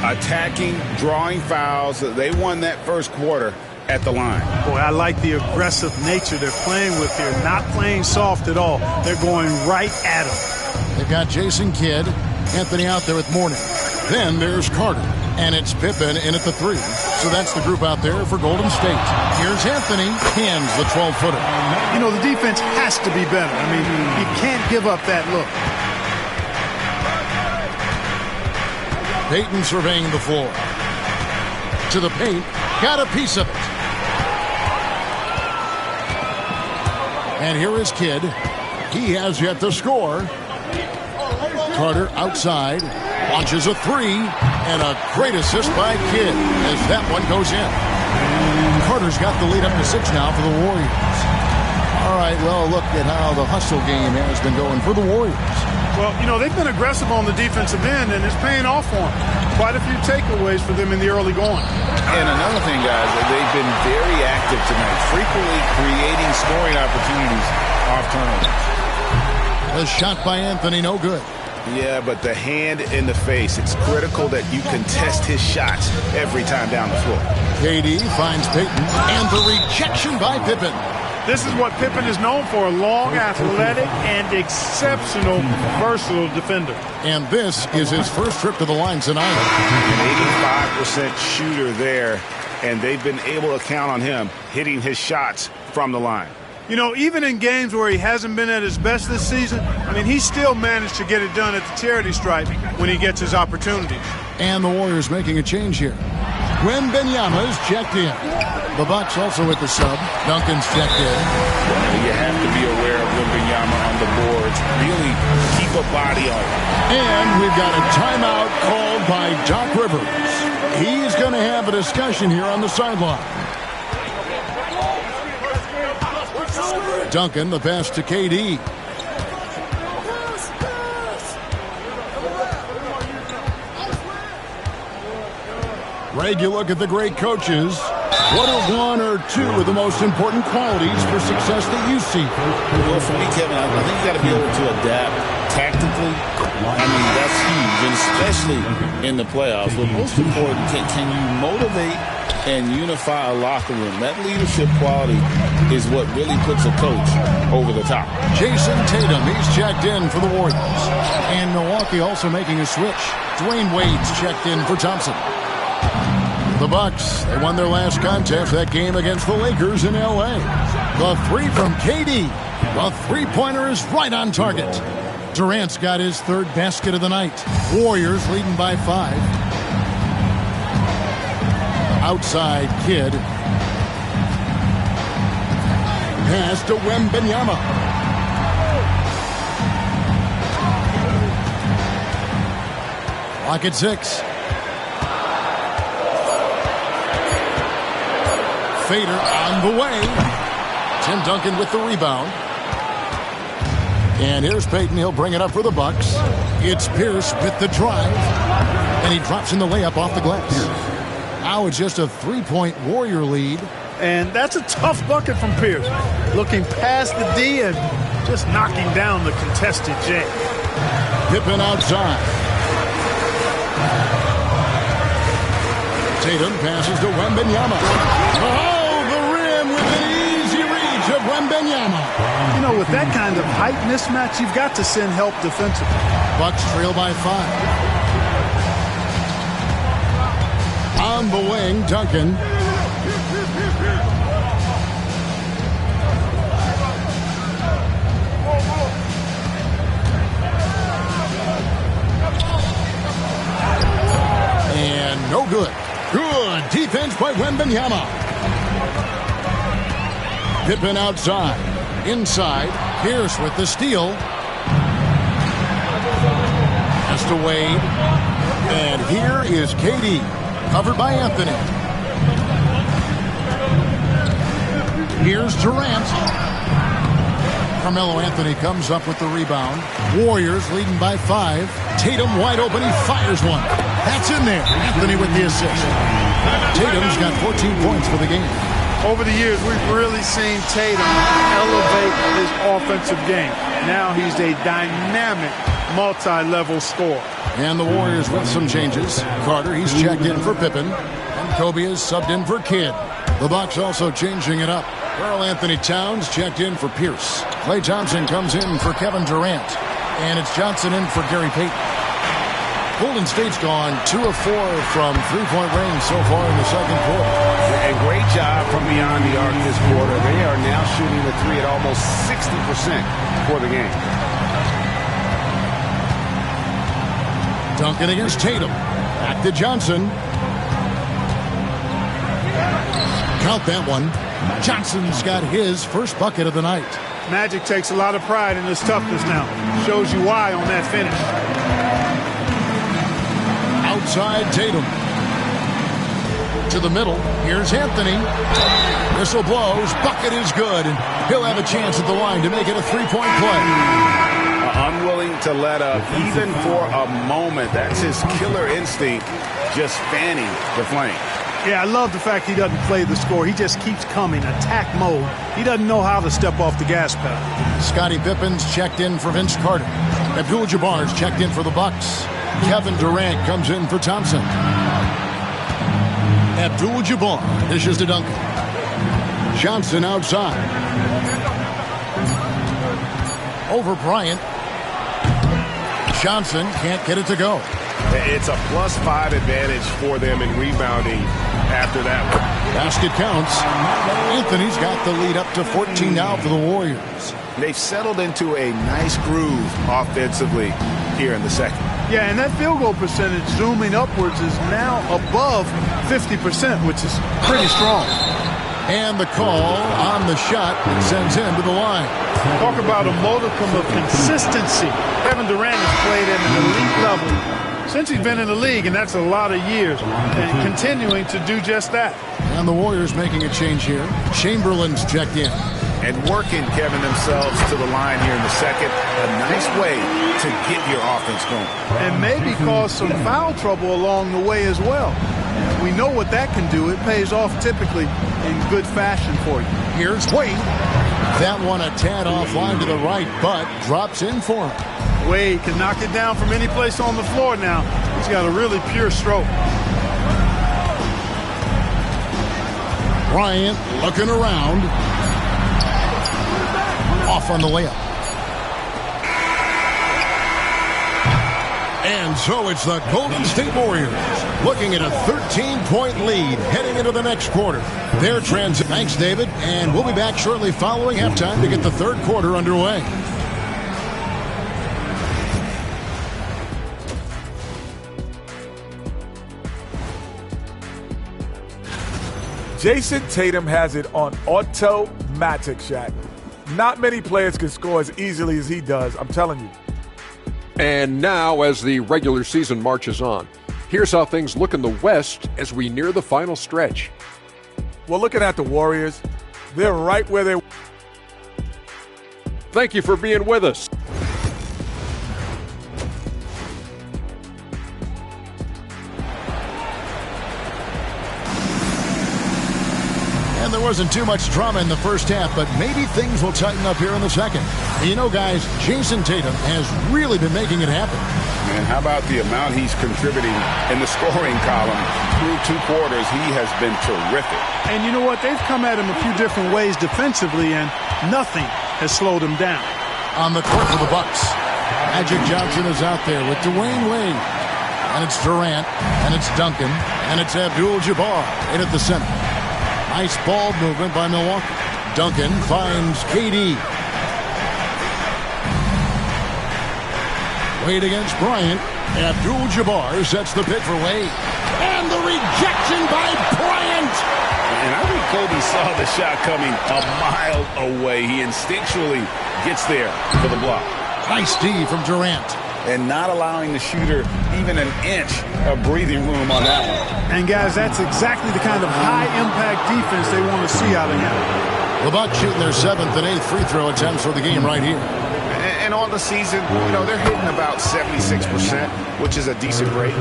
Attacking, drawing fouls. They won that first quarter at the line. Boy, I like the aggressive nature they're playing with here. Not playing soft at all. They're going right at him. They've got Jason Kidd, Anthony out there with Mourning. Then there's Carter. And it's Pippen in at the 3. So that's the group out there for Golden State. Here's Anthony, hands the 12-footer. You know, the defense has to be better. I mean, you can't give up that look. Payton surveying the floor. To the paint, got a piece of it. And here is Kidd. He has yet to score. Carter outside. Launches a 3. And a great assist by Kidd as that one goes in. Carter's got the lead up to 6 now for the Warriors. All right, well, look at how the hustle game has been going for the Warriors. Well, you know, they've been aggressive on the defensive end, and it's paying off for them. Quite a few takeaways for them in the early going. And another thing, guys, they've been very active tonight, frequently creating scoring opportunities off turnovers. A shot by Anthony, no good. Yeah, but the hand in the face, it's critical that you contest his shots every time down the floor. KD finds Payton, and the rejection by Pippen. This is what Pippen is known for, a long, athletic, and exceptional, versatile defender. And this is his first trip to the line tonight. An 85% shooter there, and they've been able to count on him hitting his shots from the line. You know, even in games where he hasn't been at his best this season, I mean, he still managed to get it done at the charity stripe when he gets his opportunities. And the Warriors making a change here. Wembanyama is checked in. The Bucks also with the sub. Duncan's checked in. You have to be aware of Wembanyama on the boards. Really keep a body on him. And we've got a timeout called by Doc Rivers. He's going to have a discussion here on the sideline. Duncan, the pass to KD. Greg, you look at the great coaches. What are one or two of the most important qualities for success that you see? Well, for me, Kevin, I think you got to be able to adapt tactically. I mean, that's huge, and especially in the playoffs. But most important, can you motivate and unify a locker room? That leadership quality is what really puts a coach over the top. Jason Tatum, he's checked in for the Warriors. And Milwaukee also making a switch. Dwayne Wade's checked in for Thompson. The Bucks, they won their last contest, that game against the Lakers in L.A. The three from KD. The three-pointer is right on target. Durant's got his third basket of the night. Warriors leading by 5. Outside Kidd. Pass to Wembanyama. Clock at 6. Fader on the way. Tim Duncan with the rebound. And here's Payton. He'll bring it up for the Bucks. It's Pierce with the drive. And he drops in the layup off the glass. Now it's just a 3-point Warrior lead. And that's a tough bucket from Pierce. Looking past the D and just knocking down the contested J. Pippen outside. Tatum passes to Wembanyama. Oh, the rim with an easy reach of Wembanyama. You know, with that kind of height mismatch, you've got to send help defensively. Bucks trail by 5. On the wing, Duncan. And no good. Good defense by Wembanyama. Pippen outside. Inside. Pierce with the steal. Pass to Wade. And here is KD. Covered by Anthony. Here's Durant. Carmelo Anthony comes up with the rebound. Warriors leading by 5. Tatum wide open. He fires one. That's in there. Anthony with the assist. Tatum's got 14 points for the game. Over the years, we've really seen Tatum elevate his offensive game. Now he's a dynamic, multi-level scorer. And the Warriors with some changes. Carter, he's checked in for Pippen. And Kobe is subbed in for Kidd. The Bucks also changing it up. Karl Anthony Towns checked in for Pierce. Klay Thompson comes in for Kevin Durant. And it's Johnson in for Gary Payton. Golden State's gone 2 of 4 from three-point range so far in the second quarter. A great job from beyond the arc this quarter. They are now shooting the 3 at almost 60% for the game. Duncan against Tatum. Back to Johnson. Count that one. Johnson's got his first bucket of the night. Magic takes a lot of pride in his toughness now. Shows you why on that finish. Outside Tatum. To the middle. Here's Anthony. Whistle blows. Bucket is good. And he'll have a chance at the line to make it a three-point play. Unwilling to let up even for a moment. That's his killer instinct, just fanning the flame. Yeah, I love the fact he doesn't play the score. He just keeps coming, attack mode. He doesn't know how to step off the gas pedal. Scottie Pippen's checked in for Vince Carter. Abdul-Jabbar's checked in for the Bucks. Kevin Durant comes in for Thompson. Abdul-Jabbar dishes to Duncan. Johnson outside. Over Bryant. Johnson can't get it to go. It's a +5 advantage for them in rebounding after that one. Basket counts. Anthony's got the lead up to 14 now for the Warriors. They've settled into a nice groove offensively here in the second. Yeah, and that field goal percentage zooming upwards is now above 50%, which is pretty strong. And the call on the shot sends him to the line. Talk about a modicum of consistency. Kevin Durant has played at an elite level since he's been in the league, and that's a lot of years, and continuing to do just that. And the Warriors making a change here. Chamberlain's checked in. And working Kevin themselves to the line here in the second. A nice way to get your offense going. And maybe cause some foul trouble along the way as well. We know what that can do. It pays off typically in good fashion for you. Here's Wade. That one a tad offline to the right, but drops in for him. Wade can knock it down from any place on the floor now. He's got a really pure stroke. Bryant looking around. Off on the layup. And so it's the Golden State Warriors looking at a 13-point lead heading into the next quarter. Their transit. Thanks, David. And we'll be back shortly following halftime to get the third quarter underway. Jason Tatum has it on automatic, Shaq. Not many players can score as easily as he does, I'm telling you. And now, as the regular season marches on, here's how things look in the West as we near the final stretch. Well, looking at the Warriors, they're right where they... Thank you for being with us. And there wasn't too much drama in the first half, but maybe things will tighten up here in the second. You know, guys, Jason Tatum has really been making it happen. And how about the amount he's contributing in the scoring column? Through 2 quarters, he has been terrific. And you know what? They've come at him a few different ways defensively, and nothing has slowed him down. On the court for the Bucks, Magic Johnson is out there with Dwayne Wade. And it's Durant, and it's Duncan, and it's Abdul-Jabbar in at the center. Nice ball movement by Milwaukee. Duncan finds KD. Wade against Bryant. Abdul-Jabbar sets the pick for Wade. And the rejection by Bryant. And I think Kobe saw the shot coming a mile away. He instinctually gets there for the block. Nice D from Durant. And not allowing the shooter even an inch of breathing room on that one. And, guys, that's exactly the kind of high-impact defense they want to see out of him. The Bucks shooting their 7th and 8th free throw attempts for the game right here. And on the season, you know, they're hitting about 76%, which is a decent rate.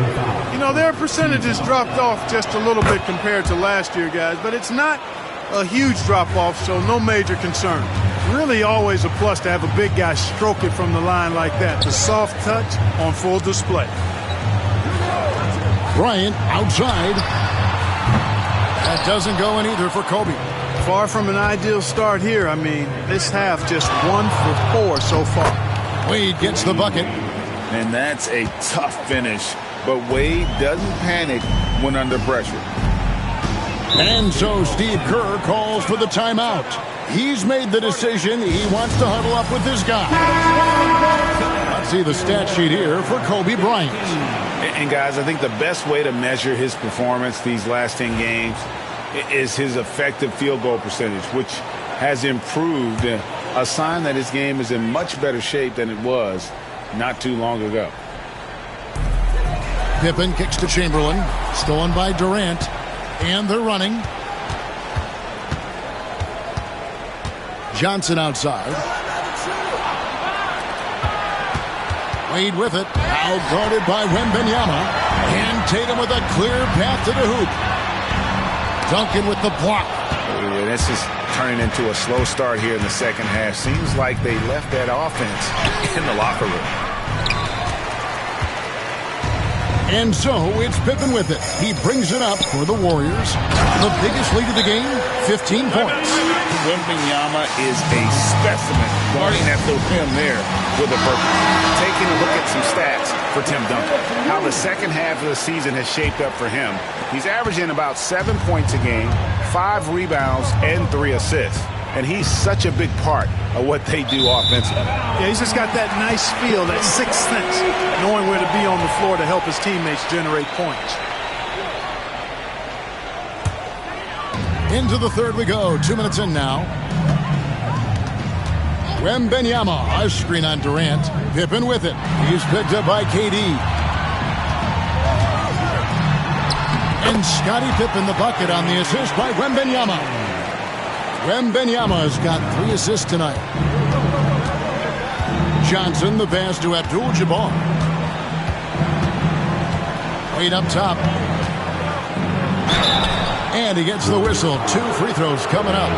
You know, their percentages dropped off just a little bit compared to last year, guys, but it's not a huge drop-off, so no major concern. Really always a plus to have a big guy stroke it from the line like that. The soft touch on full display. Bryant outside. That doesn't go in either for Kobe. Far from an ideal start here. I mean, this half just 1 for 4 so far. Wade gets the bucket. And that's a tough finish. But Wade doesn't panic when under pressure. And so Steve Kerr calls for the timeout. He's made the decision. He wants to huddle up with this guy. Let's see the stat sheet here for Kobe Bryant. And guys, I think the best way to measure his performance these last 10 games is his effective field goal percentage, which has improved, a sign that his game is in much better shape than it was not too long ago. Pippen kicks to Chamberlain. Stolen by Durant. And they're running. Johnson outside. Wade with it. Now guarded by Wembanyama. And Tatum with a clear path to the hoop. Duncan with the block. Yeah, this is turning into a slow start here in the second half. Seems like they left that offense in the locker room. And so it's Pippen with it. He brings it up for the Warriors. The biggest lead of the game, 15 points. Wembanyama is a specimen guarding at the rim there with a purpose. Taking a look at some stats for Tim Duncan. How the second half of the season has shaped up for him. He's averaging about 7 points a game, 5 rebounds, and 3 assists. And he's such a big part of what they do offensively. Yeah, he's just got that nice feel, that sixth sense, knowing where to be on the floor to help his teammates generate points. Into the third we go. 2 minutes in now. Wembanyama, a screen on Durant. Pippen with it. He's picked up by KD. And Scottie Pippen the bucket on the assist by Wembanyama. Wembanyama has got 3 assists tonight. Johnson the pass to Abdul-Jabbar. Wade up top. And he gets the whistle. 2 free throws coming up.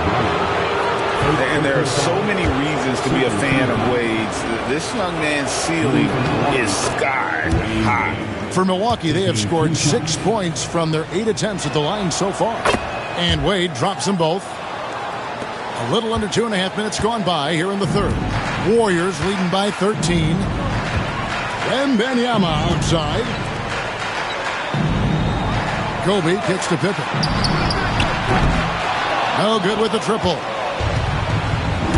And there are so many reasons to be a fan of Wade's. This young man's ceiling is sky high. For Milwaukee, they have scored 6 points from their 8 attempts at the line so far. And Wade drops them both. A little under 2.5 minutes gone by here in the third. Warriors leading by 13. Wembanyama outside. Kobe kicks to Pippen. No good with the triple.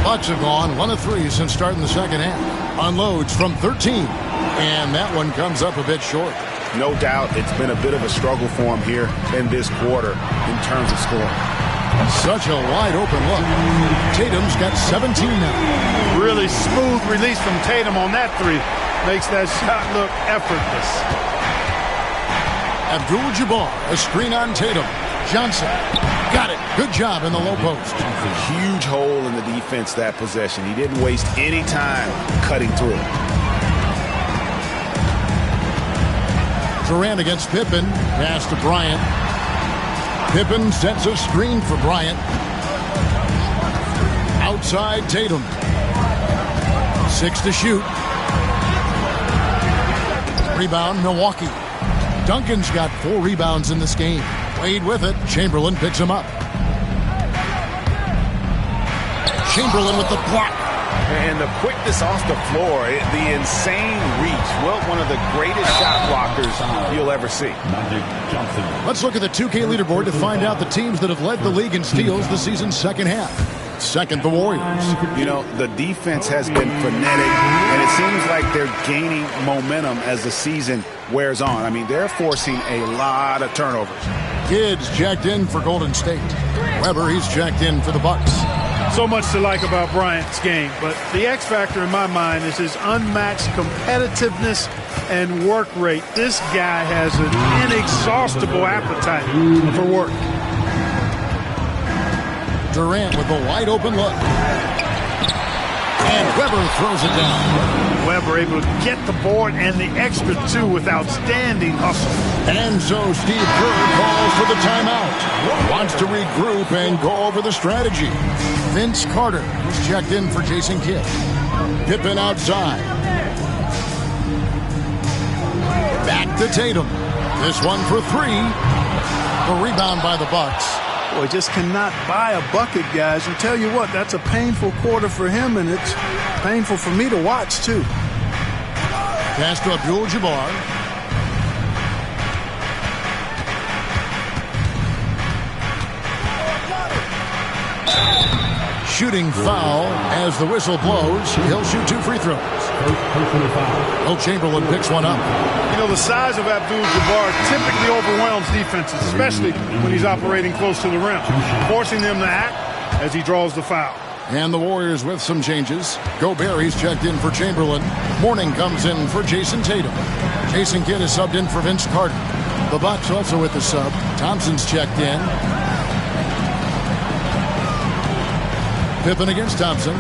Bucks have gone 1 of 3 since starting the second half. Unloads from 13. And that one comes up a bit short. No doubt it's been a bit of a struggle for him here in this quarter in terms of scoring. Such a wide open look. Tatum's got 17 now. Really smooth release from Tatum on that 3. Makes that shot look effortless. Abdul-Jabbar, a screen on Tatum. Johnson, got it. Good job in the low post. A huge hole in the defense that possession. He didn't waste any time cutting through. Durant against Pippen. Pass to Bryant. Pippen sets a screen for Bryant. Outside Tatum. 6 to shoot. Rebound Milwaukee. Duncan's got 4 rebounds in this game. Wade with it. Chamberlain picks him up. Chamberlain with the block. And the quickness off the floor, the insane reach. Well, one of the greatest shot blockers you'll ever see. Let's look at the 2K leaderboard to find out the teams that have led the league in steals the season's second half. Second, the Warriors. You know, the defense has been frenetic, and it seems like they're gaining momentum as the season wears on. I mean, they're forcing a lot of turnovers. Kidd's checked in for Golden State. Weber, he's checked in for the Bucks. So much to like about Bryant's game, but the X factor in my mind is his unmatched competitiveness and work rate. This guy has an inexhaustible appetite for work. Durant with a wide open look. And Weber throws it down. Weber able to get the board and the extra 2 with outstanding hustle. And so Steve Kerr calls for the timeout. Wants to regroup and go over the strategy. Vince Carter was checked in for Jason Kidd. Pippen outside. Back to Tatum. This one for 3. The rebound by the Bucks. Boy, just cannot buy a bucket, guys. And tell you what, that's a painful quarter for him, and it's painful for me to watch, too. Pass to Abdul-Jabbar. Shooting foul as the whistle blows. He'll shoot 2 free throws. Will Chamberlain picks one up. You know, the size of Abdul-Jabbar typically overwhelms defenses, especially when he's operating close to the rim, forcing them to act as he draws the foul. And the Warriors with some changes. Gobert, he's checked in for Chamberlain. Mourning comes in for Jason Tatum. Jason Kidd is subbed in for Vince Carter. The Bucks also with the sub. Thompson's checked in. Pippen against Thompson.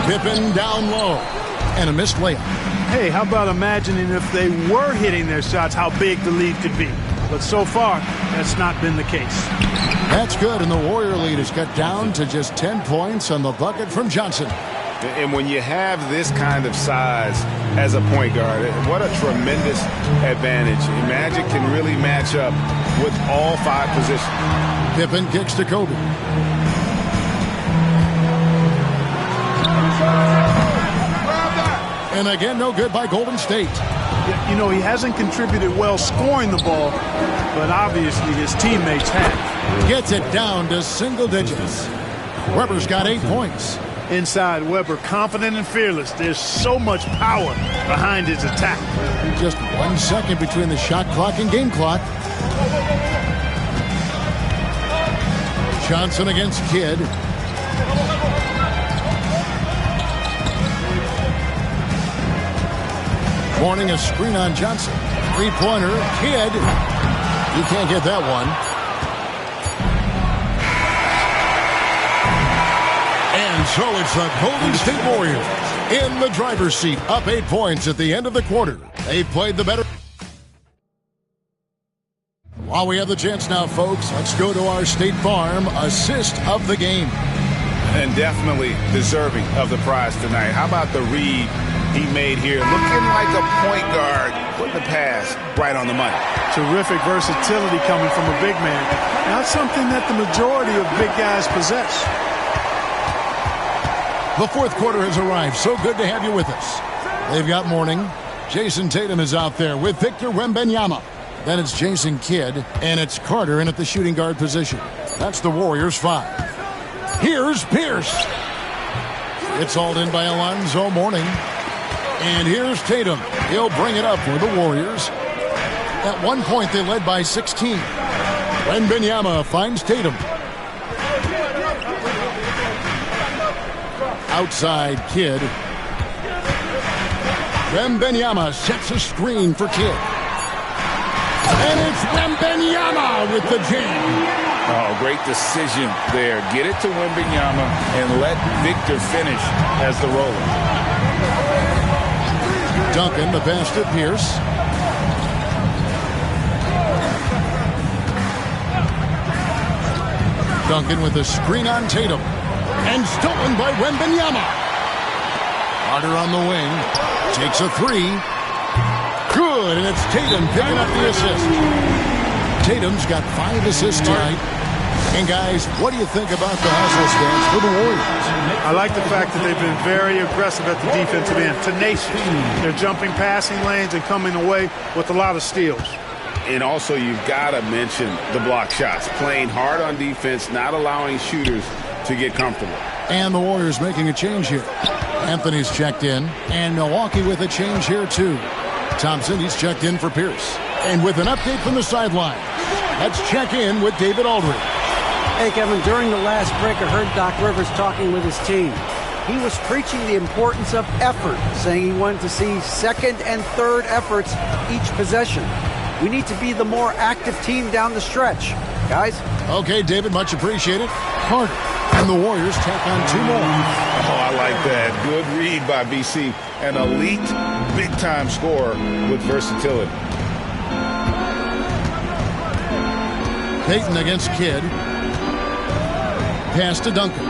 Pippen down low. And a missed layup. Hey, how about imagining if they were hitting their shots, how big the lead could be. But so far, that's not been the case. That's good, and the Warrior lead is cut down to just 10 points on the bucket from Johnson. And when you have this kind of size as a point guard, what a tremendous advantage. Magic can really match up with all 5 positions. Pippen kicks to Kobe. And again, no good by Golden State. You know, he hasn't contributed well scoring the ball, but obviously his teammates have. Gets it down to single digits. Weber's got 8 points. Inside, Weber confident and fearless. There's so much power behind his attack. Just 1 second between the shot clock and game clock. Johnson against Kidd. Warning, a screen on Johnson. 3-pointer, Kidd. You can't get that one. And so it's the Golden State Warriors in the driver's seat, up 8 points at the end of the quarter. They played the better. While we have the chance now, folks, let's go to our State Farm assist of the game. And definitely deserving of the prize tonight. How about the read he made here? Looking like a point guard, putting the pass right on the money. Terrific versatility coming from a big man. Not something that the majority of big guys possess. The fourth quarter has arrived. So good to have you with us. They've got morning. Jason Tatum is out there with Victor Wembanyama. Then it's Jason Kidd, and it's Carter in at the shooting guard position. That's the Warriors' 5. Here's Pierce. It's hauled in by Alonzo Mourning. And here's Tatum. He'll bring it up for the Warriors. At one point, they led by 16. Wembanyama finds Tatum. Outside Kidd. Wembanyama sets a screen for Kidd. And it's Wembanyama with the jam. Oh, great decision there. Get it to Wembanyama and let Victor finish as the roller. Duncan, the pass to Pierce. Duncan with a screen on Tatum. And stolen by Wembanyama. Carter on the wing. Takes a 3. Good, and it's Tatum picking up the assist. Tatum's got 5 assists tonight. And guys, what do you think about the hustle stance for the Warriors? I like the fact that they've been very aggressive at the defensive end. Tenacious. They're jumping passing lanes and coming away with a lot of steals. And also, you've got to mention the block shots. Playing hard on defense, not allowing shooters to get comfortable. And the Warriors making a change here. Anthony's checked in. And Milwaukee with a change here, too. Thompson, he's checked in for Pierce. And with an update from the sideline, let's check in with David Aldridge. Hey, Kevin, during the last break, I heard Doc Rivers talking with his team. He was preaching the importance of effort, saying he wanted to see second and third efforts each possession. We need to be the more active team down the stretch. Guys? Okay, David, much appreciated. Carter. And the Warriors tack on 2 more. Oh, I like that. Good read by BC. An elite, big-time scorer with versatility. Payton against Kidd. Pass to Duncan.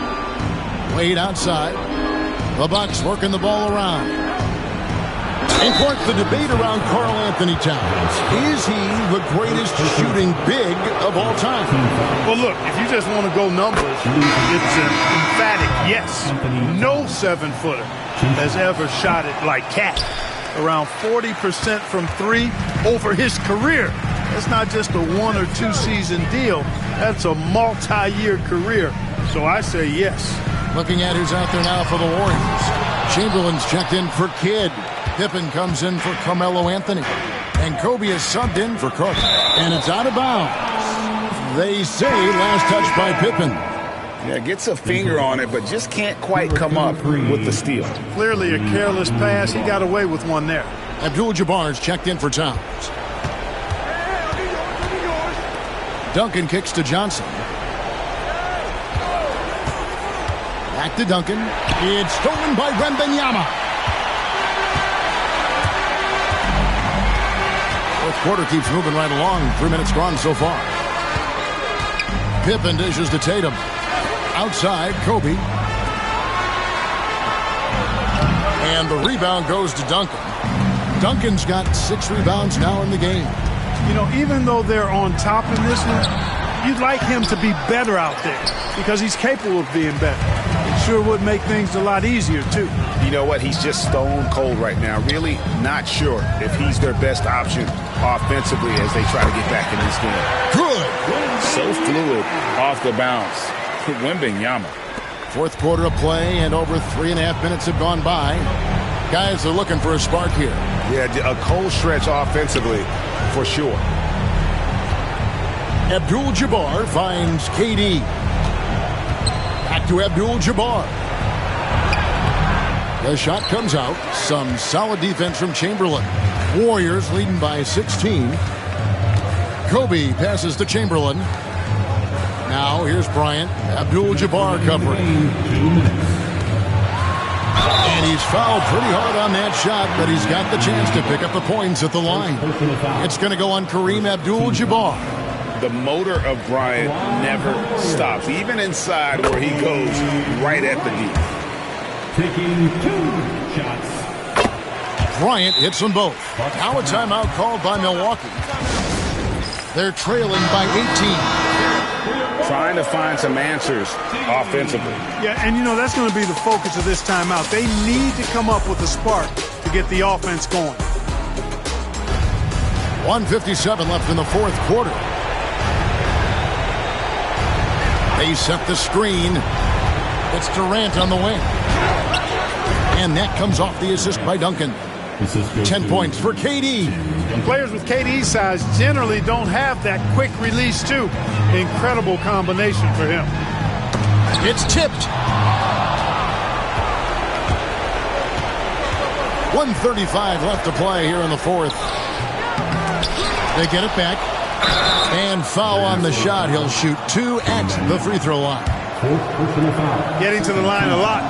Wade outside. The Bucks working the ball around. In court, the debate around Karl Anthony Towns. Is he the greatest shooting big of all time? Well, look, if you just want to go numbers, it's an emphatic yes. No 7-footer has ever shot it like Cat. Around 40% from 3 over his career. That's not just a 1 or 2 season deal. That's a multi-year career. So I say yes. Looking at who's out there now for the Warriors. Chamberlain's checked in for Kidd. Pippen comes in for Carmelo Anthony. And Kobe is subbed in for Carter. And it's out of bounds. They say last touch by Pippen. Yeah, gets a finger on it, but just can't quite come up with the steal. Clearly a careless pass. He got away with one there. Abdul-Jabbar's checked in for Towns. Duncan kicks to Johnson. Back to Duncan. It's stolen by Wembanyama. Fourth quarter keeps moving right along. 3 minutes gone so far. Pippen dishes to Tatum. Outside, Kobe. And the rebound goes to Duncan. Duncan's got 6 rebounds now in the game. You know, even though they're on top in this one, you'd like him to be better out there because he's capable of being better. It sure would make things a lot easier, too. You know what? He's just stone cold right now. Really not sure if he's their best option offensively as they try to get back in this game. Good. So fluid off the bounce. Wembanyama. Fourth quarter of play, and over 3.5 minutes have gone by. Guys are looking for a spark here. Yeah, a cold stretch offensively, for sure. Abdul-Jabbar finds KD. Back to Abdul-Jabbar. The shot comes out. Some solid defense from Chamberlain. Warriors leading by 16. Kobe passes to Chamberlain. Now here's Bryant. Abdul-Jabbar covering. And he's fouled pretty hard on that shot, but he's got the chance to pick up the points at the line. It's going to go on Kareem Abdul-Jabbar. The motor of Bryant never stops, even inside where he goes right at the D. Taking 2 shots. Bryant hits them both. Now a timeout called by Milwaukee. They're trailing by 18. Trying to find some answers offensively. Yeah, and you know, that's going to be the focus of this timeout. They need to come up with a spark to get the offense going. 1:57 left in the fourth quarter. They set the screen. It's Durant on the wing. And that comes off the assist by Duncan. 10 points for KD. Players with KD's size generally don't have that quick release, too. Incredible combination for him. It's tipped. 1:35 left to play here in the fourth. They get it back. And foul on the shot. He'll shoot 2 at the free throw line. Getting to the line a lot.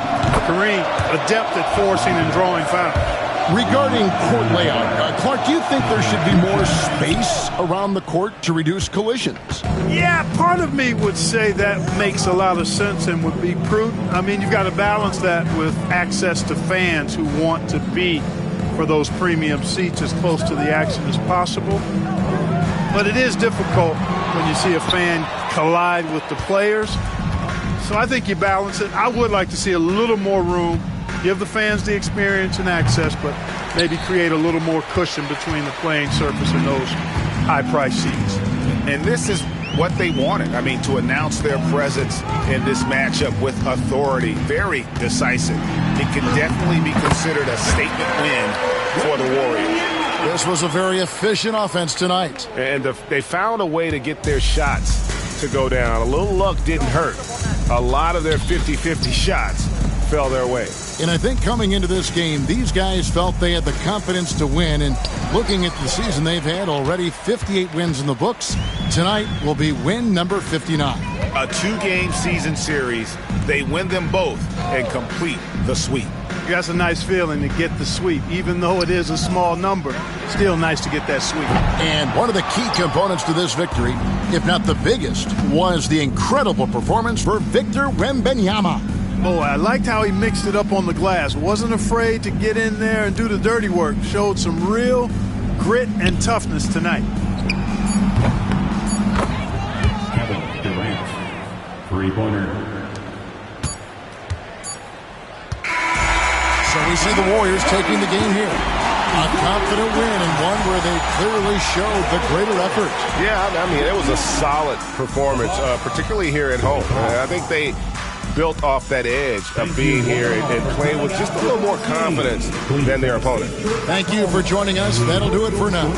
Kareem, adept at forcing and drawing fouls. Regarding court layout, Clark, do you think there should be more space around the court to reduce collisions? Yeah, part of me would say that makes a lot of sense and would be prudent. I mean, you've got to balance that with access to fans who want to be for those premium seats as close to the action as possible. But it is difficult when you see a fan collide with the players. So I think you balance it. I would like to see a little more room. Give the fans the experience and access, but maybe create a little more cushion between the playing surface and those high-priced seats. And this is what they wanted. I mean, to announce their presence in this matchup with authority, very decisive. It can definitely be considered a statement win for the Warriors. This was a very efficient offense tonight. And they found a way to get their shots to go down. A little luck didn't hurt. A lot of their 50-50 shots fell their way. And I think coming into this game, these guys felt they had the confidence to win. And looking at the season they've had, already 58 wins in the books. Tonight will be win number 59. A 2-game season series. They win them both and complete the sweep. That's a nice feeling to get the sweep. Even though it is a small number, still nice to get that sweep. And one of the key components to this victory, if not the biggest, was the incredible performance for Victor Wembanyama. Boy, I liked how he mixed it up on the glass. Wasn't afraid to get in there and do the dirty work. Showed some real grit and toughness tonight. Kevin Durant, 3-pointer. So we see the Warriors taking the game here. A confident win and one where they clearly showed the greater effort. Yeah, I mean, it was a solid performance, particularly here at home. I think they built off that edge of being here and playing with just a little more confidence than their opponent. Thank you for joining us. That'll do it for now.